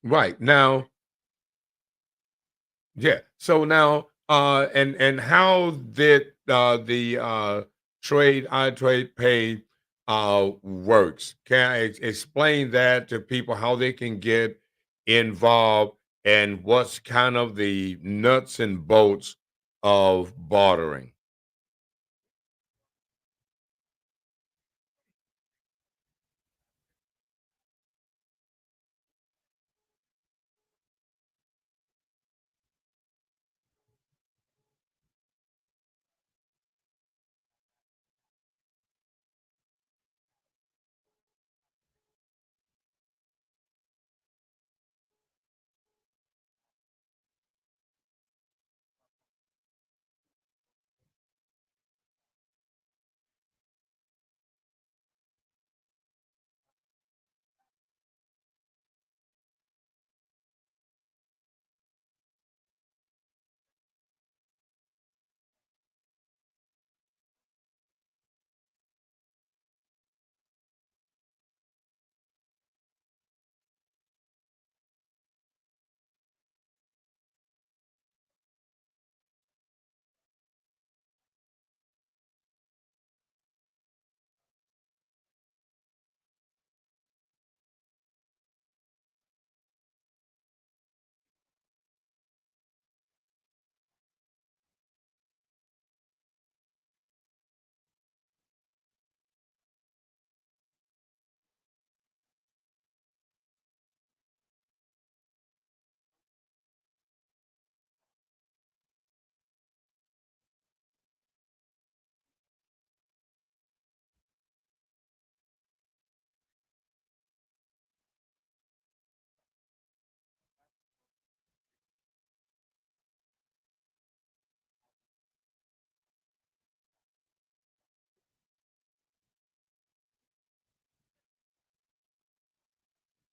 Right now, yeah. So now, and how did the trade I trade pay works? Can I explain that to people how they can get involved and what's kind of the nuts and bolts of bartering?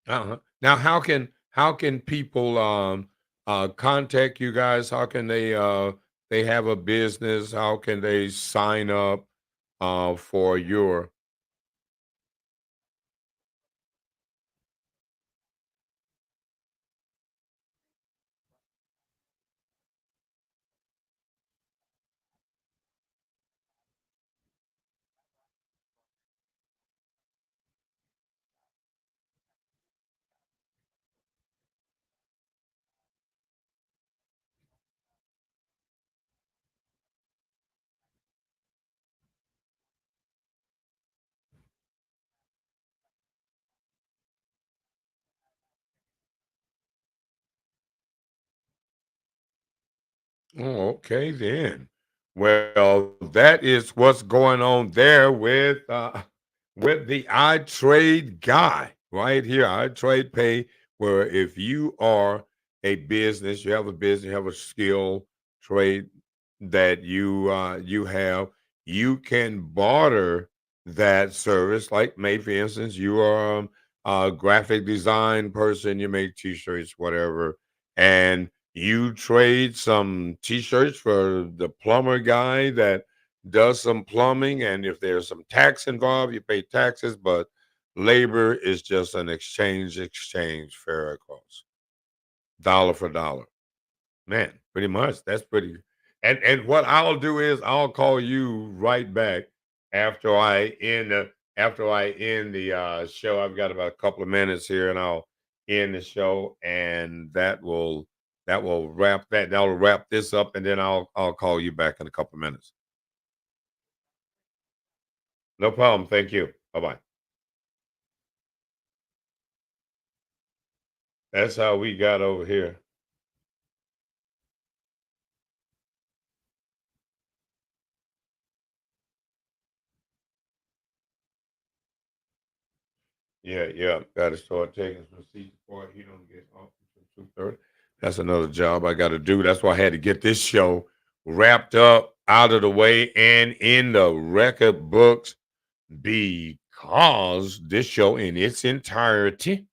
Uh-huh. Now, how can people contact you guys? How can they have a business? How can they sign up for your? Oh, okay then. Well, that is what's going on there with the I Trade guy right here. I Trade Pay, where if you are a business, you have a business, you have a skill trade that you have, you can barter that service. Like, may for instance, you are a graphic design person, you make t-shirts, whatever, and you trade some t-shirts for the plumber guy that does some plumbing, and if there's some tax involved, you pay taxes, but labor is just an exchange fair across, dollar for dollar. Man, pretty much. That's pretty. And what I'll do is I'll call you right back after I end the show. I've got about a couple of minutes here, and I'll end the show, and that'll wrap this up, and then I'll call you back in a couple of minutes. No problem. Thank you. Bye bye. That's how we got over here. Yeah, yeah. Got to start taking some seats before he don't get off until 2:30. That's another job I got to do. That's why I had to get this show wrapped up, out of the way, and in the record books, because this show in its entirety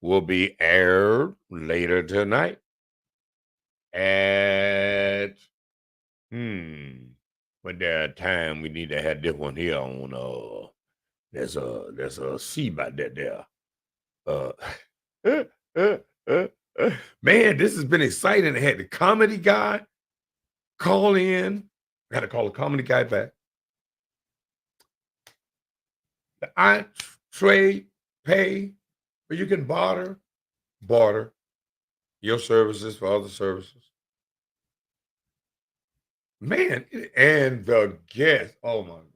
will be aired later tonight at but there time we need to have this one here on there's a C by that there. Uh, uh, uh, uh, Man, this has been exciting. I had the comedy guy call in. I got to call the comedy guy back. I trade, pay, or you can barter, barter. Your services for other services. Man, and the guest. Oh my God.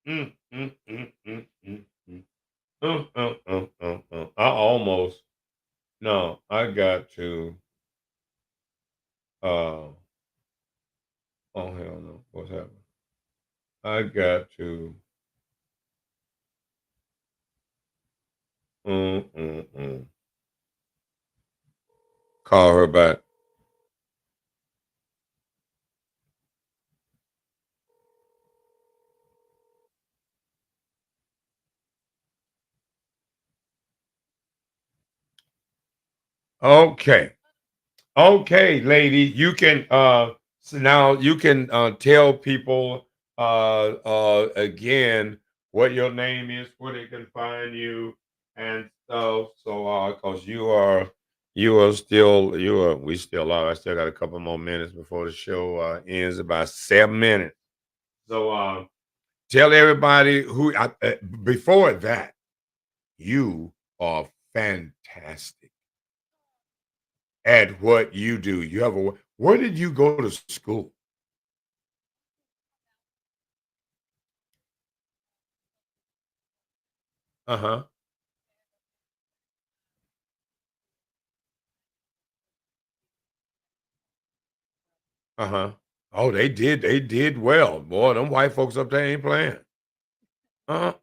Mm, mm, mm, mm, mm. I almost no, I got to oh hell no. What's happening? I got to mm, mm, mm. Call her back. Okay. Okay, lady, you can so now you can tell people again what your name is, where they can find you and stuff. So cause you are still you are we still are. I still got a couple more minutes before the show ends, about 7 minutes. So tell everybody who before that, you are fantastic at what you do. You have a where did you go to school? Uh-huh. Uh-huh. Oh, they did well. Boy, them white folks up there ain't playing. Uh-huh.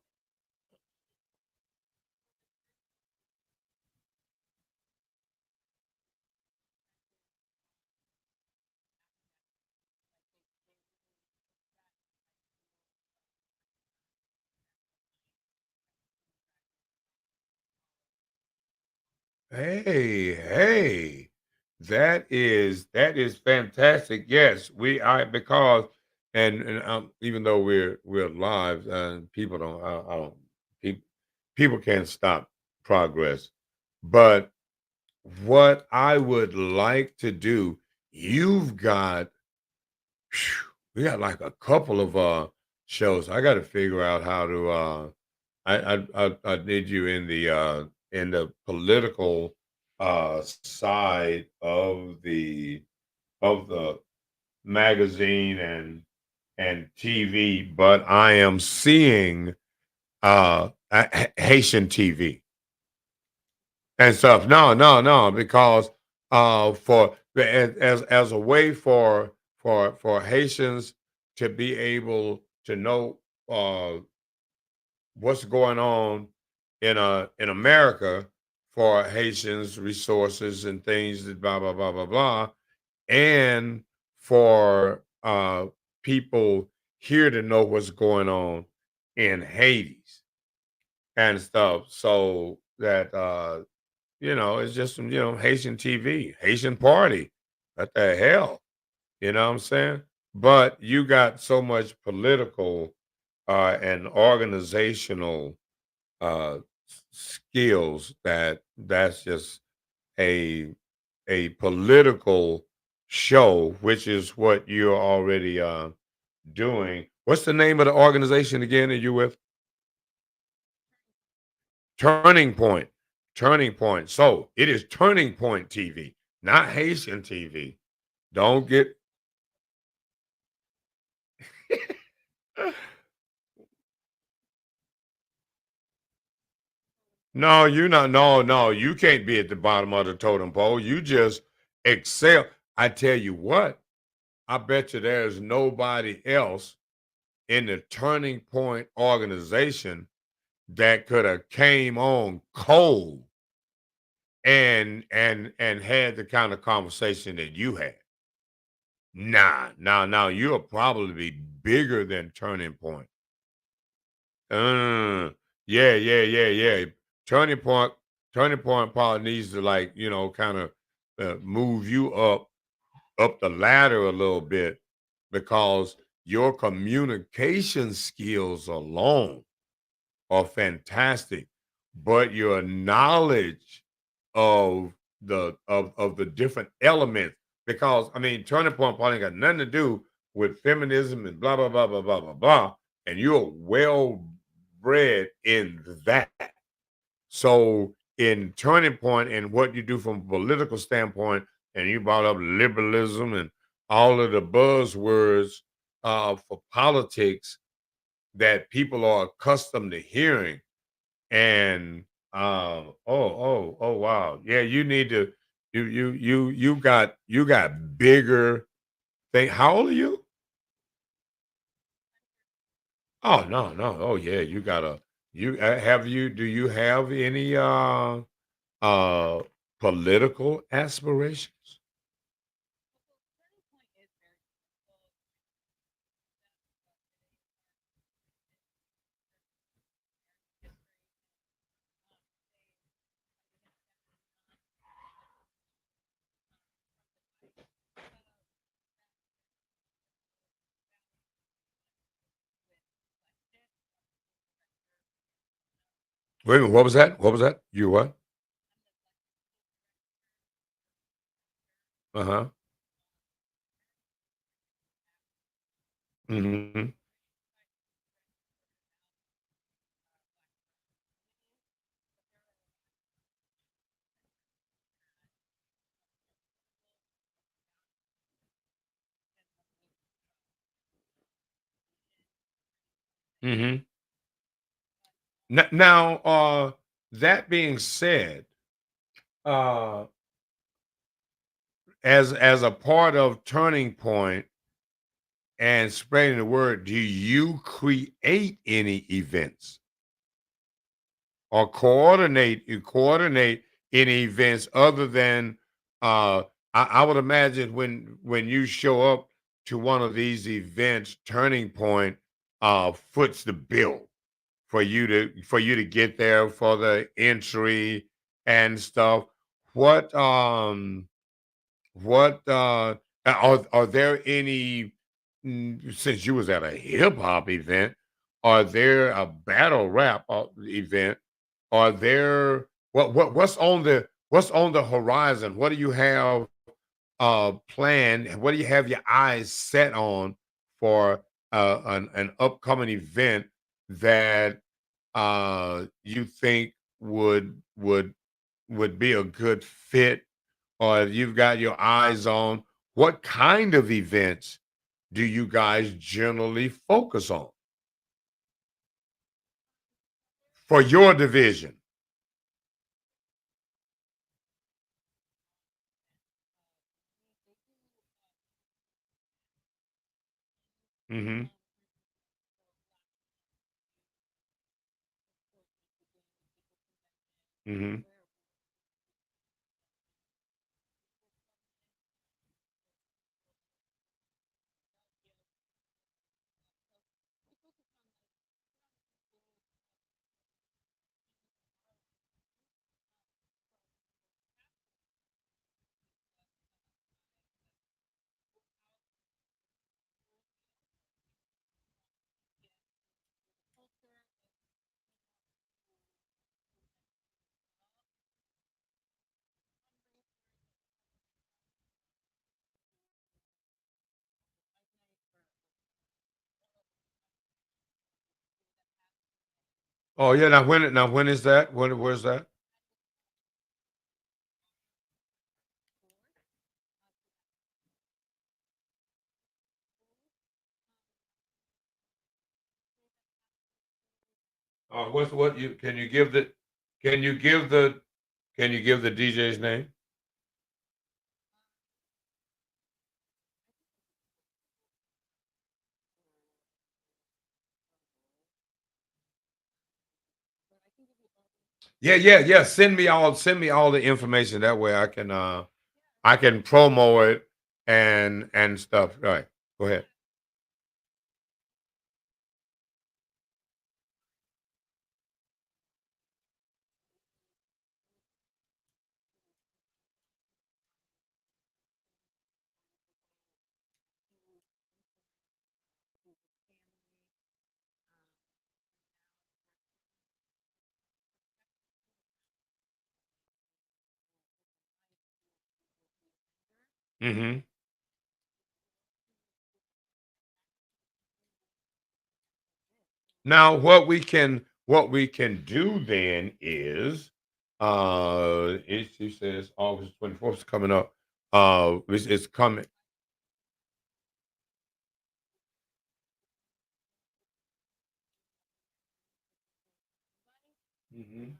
Hey, hey. That is fantastic. Yes, we I because and even though we're live and people don't I don't people people can't stop progress. But what I would like to do, you've got phew, we got like a couple of shows. I got to figure out how to I need you in the political side of the magazine and TV, but I am seeing Haitian TV and stuff. No, no, no, because for as a way for Haitians to be able to know uh what's going on in America for Haitians resources and things that blah blah blah blah blah and for people here to know what's going on in Hades and stuff so that it's just some, Haitian TV, Haitian party. What the hell? You know what I'm saying? But you got so much political and organizational skills that's just a a political show, which is what you're already doing. What's the name of the organization again that you with? Turning Point. Turning Point. So it is Turning Point TV, not Haitian TV. Don't get no, you not no, no, you can't be at the bottom of the totem pole. You just excel. I tell you what, I bet you there's nobody else in the Turning Point organization that could have came on cold and had the kind of conversation that you had. Nah, now you'll probably be bigger than Turning Point. Uh, yeah. Turning Point, Turning Point probably needs to like kind of move you up the ladder a little bit because your communication skills alone are fantastic, but your knowledge of the different elements, because I mean, Turning Point probably got nothing to do with feminism and blah blah blah blah blah blah blah, and you're well bred in that. So in turning point and what you do from a political standpoint, and you brought up liberalism and all of the buzzwords for politics that people are accustomed to hearing. And wow, yeah, you need to you got bigger thing. How old are you? Oh no, no. Oh yeah, you gotta you have you do you have any uh political aspirations? Wait a minute, what was that? What was that? You what? Uh-huh. Hmm. Hmm. Now, that being said, uh, as a part of Turning Point and spreading the word, do you create any events or coordinate any events other than I would imagine when you show up to one of these events, Turning Point foots the bill for you to get there for the entry and stuff. What what are there any since you was at a hip hop event, are there a battle rap event? Are there what's on the horizon? What do you have planned? What do you have your eyes set on for an upcoming event that you think would be a good fit, or you've got your eyes on? What kind of events do you guys generally focus on for your division? Hmm. Hmm. Oh yeah. Now when is that? Where's that? What's what you can you give the can you give the can you give the DJ's name? Yeah, yeah, yeah. Send me all the information. That way I can promo it and stuff. All right. Go ahead. Hmm. Now what we can do then is She says August 24th is coming up. It's coming. Hmm.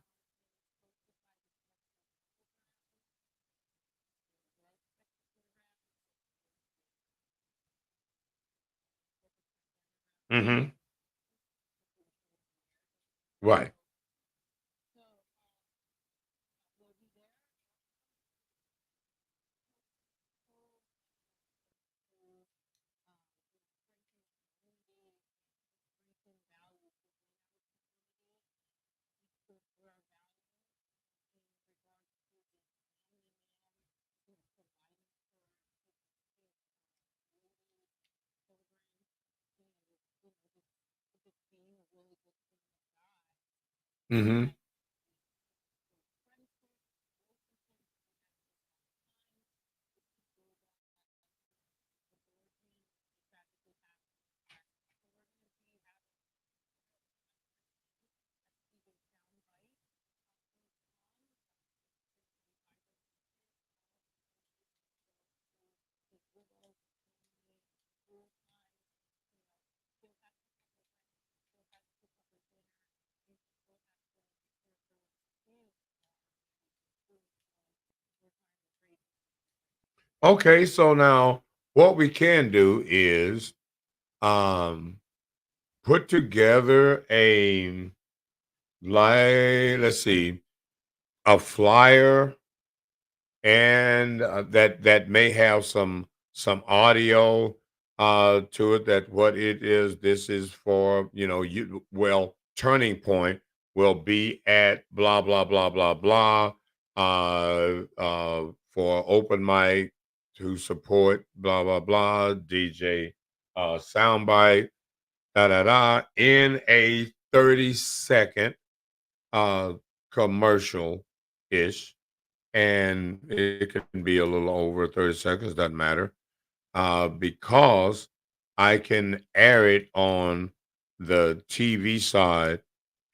Hmm. Right. Hmm. Okay, so now what we can do is um put together a, like, let's see, a flyer, and that may have some audio to it, that what it is, this is for, you, well, turning point will be at blah blah blah blah blah, for open mic to support blah blah blah DJ, soundbite, da da da, in a 30-second uh commercial ish, and it can be a little over 30 seconds, doesn't matter, because I can air it on the TV side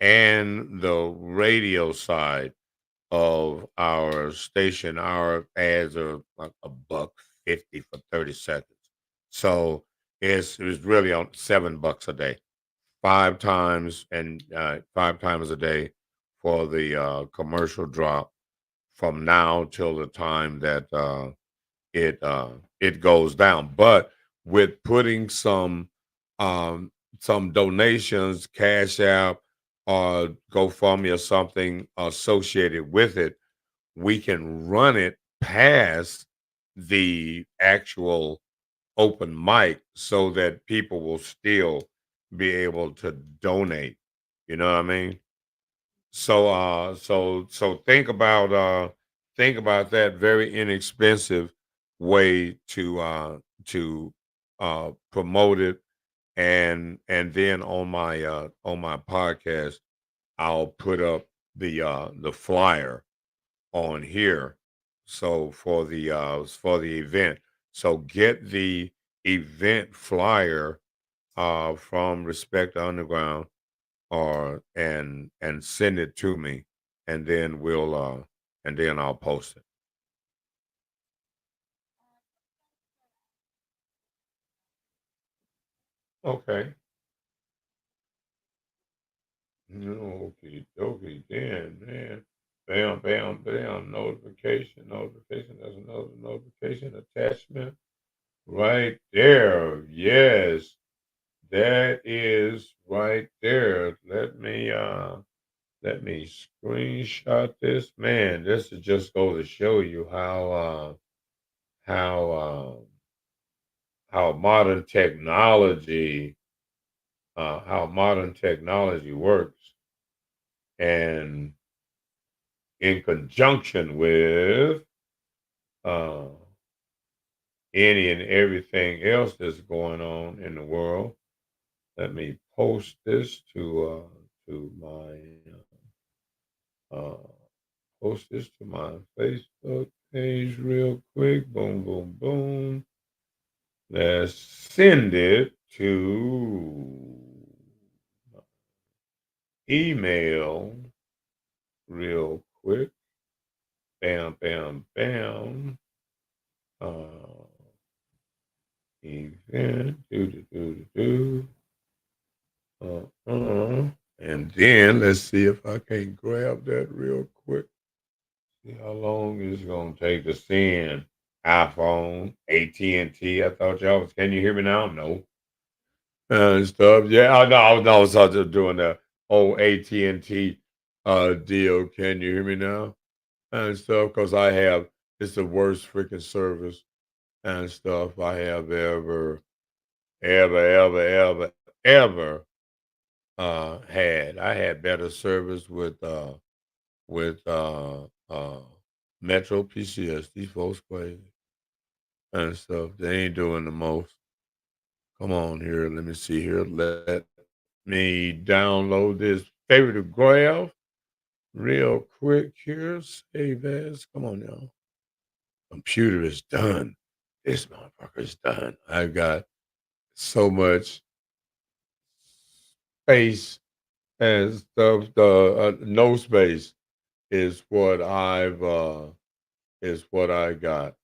and the radio side of our station. Our ads are like a buck 50 for 30 seconds. So it's really on $7 a day, five times, and 5 times a day for the commercial drop from now till the time that it it goes down. But with putting um, some donations, Cash App or GoFundMe or something associated with it, we can run it past the actual open mic so that people will still be able to donate. You know what I mean? So think about that very inexpensive way to promote it, and then on my podcast I'll put up the flyer on here, so for the event. So get the event flyer from Respect Underground, or and send it to me, and then and then I'll post it. Okay. Okay, okay, then, man. Bam, bam, bam. Notification, notification. That's another notification attachment right there. Yes, that is right there. Let me screenshot this. Man, this is just go to show you how how modern technology works, and in conjunction with uh, any and everything else that's going on in the world. Let me post this to my uh, post this to my Facebook page real quick. Boom, boom, boom. Let's send it to email real quick. Bam, bam, bam. Uh, event. Do. Uh-uh. And then let's see if I can grab that real quick. See how long it's gonna take to send. iPhone, AT&T. I thought y'all was. Can you hear me now? No. And stuff. Yeah, I was out there doing the whole AT&T deal. Can you hear me now? And stuff because I have it's the worst freaking service and stuff I have ever had. I had better service with Metro PCS. These folks crazy and stuff. They ain't doing the most. Come on here. Let me see here. Let me download this favorite graph real quick here. Save as. Come on now. Computer is done. This motherfucker is done. I've got so much space and stuff. The no space is what I got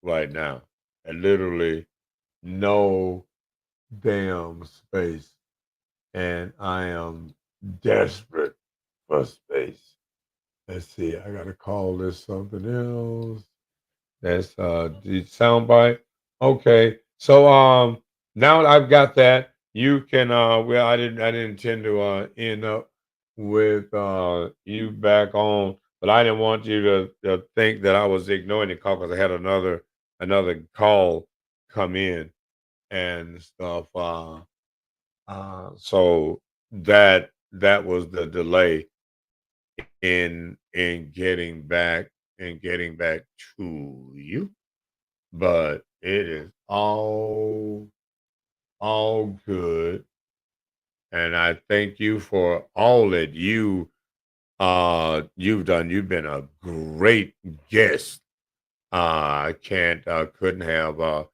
right now. And literally no damn space. And I am desperate for space. Let's see, I gotta call this something else. That's the soundbite. Okay. So now that I've got that, you can well I didn't intend to end up with you back on, but I didn't want you to think that I was ignoring the call because I had another call come in and stuff. So that was the delay in getting back to you, but it is all good, and I thank you for all that you've done. You've been a great guest. I can't couldn't have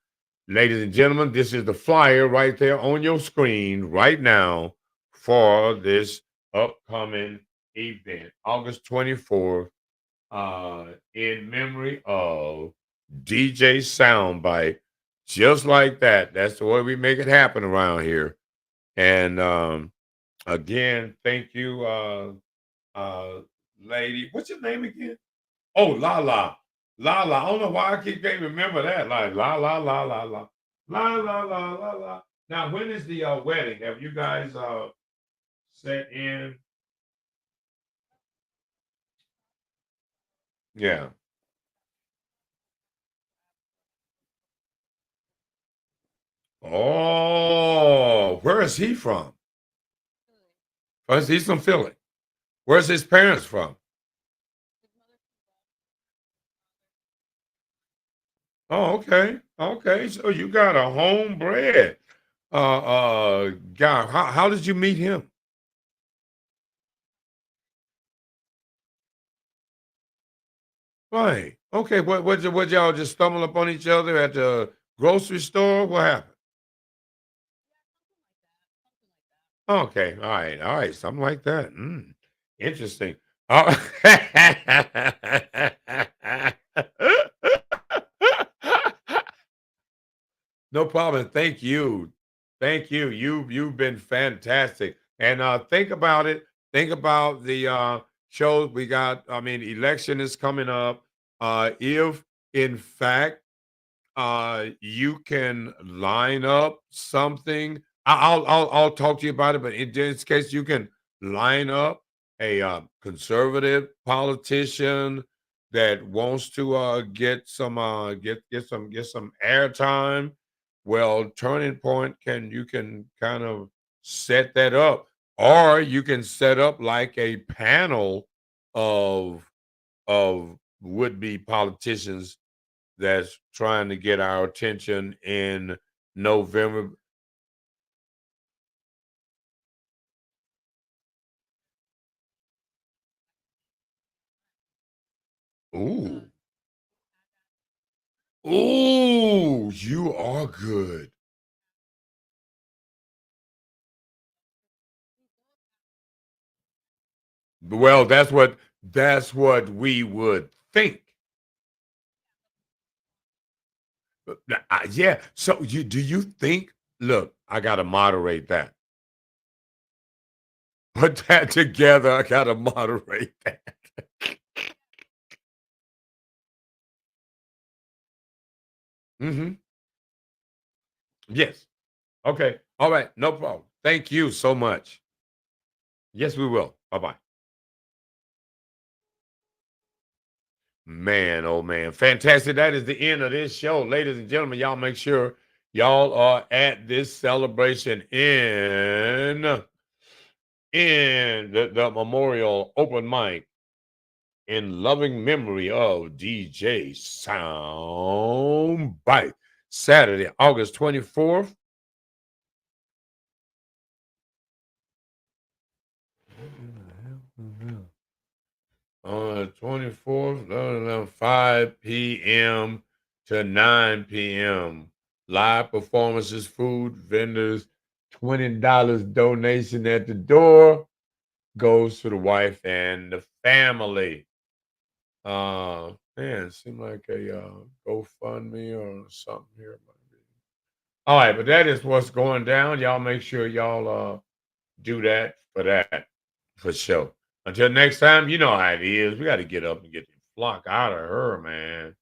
ladies and gentlemen, this is the flyer right there on your screen right now for this upcoming event, August 24th, in memory of DJ Soundbite. Just like that. That's the way we make it happen around here. And again, thank you, lady. What's your name again? Oh, La La. La La. I don't know why I can't remember that. Like La La La La La. La La La La La. Now, when is the wedding? Have you guys set in? Yeah. Oh, where is he from? Oh, he's from Philly. Where's his parents from? Oh, okay. Okay. So you got a homebred guy. How did you meet him? Right. Okay. What y'all just stumble upon each other at the grocery store? What happened? Okay. All right. All right. Something like that. Interesting. Oh. No problem. Thank you. Thank you. You've been fantastic. And think about it. Think about the shows we got. I mean, election is coming up. If in fact you can line up something. I'll talk to you about it, but in this case, you can line up a conservative politician that wants to get some airtime. Well, Turning Point can kind of set that up, or you can set up like a panel of would be politicians that's trying to get our attention in November. Ooh. Ooh, you are good. Well, That's what we would think. Yeah. So do you think? Look, I gotta moderate that. Put that together. I gotta moderate that. Yes. Okay. All right. No problem. Thank you so much. Yes, we will. Bye bye. Man, oh man, fantastic. That is the end of this show. Ladies and gentlemen, y'all make sure y'all are at this celebration in the memorial open mic in loving memory of DJ Soundbite. Saturday, August 24th. 24th, 5 p.m. to 9 p.m. Live performances, food, vendors, $20 donation at the door goes to the wife and the family. Man, it seemed like a GoFundMe or something here. All right, but that is what's going down. Y'all make sure y'all do that for sure. Until next time, you know how it is. We got to get up and get the flock out of her, man.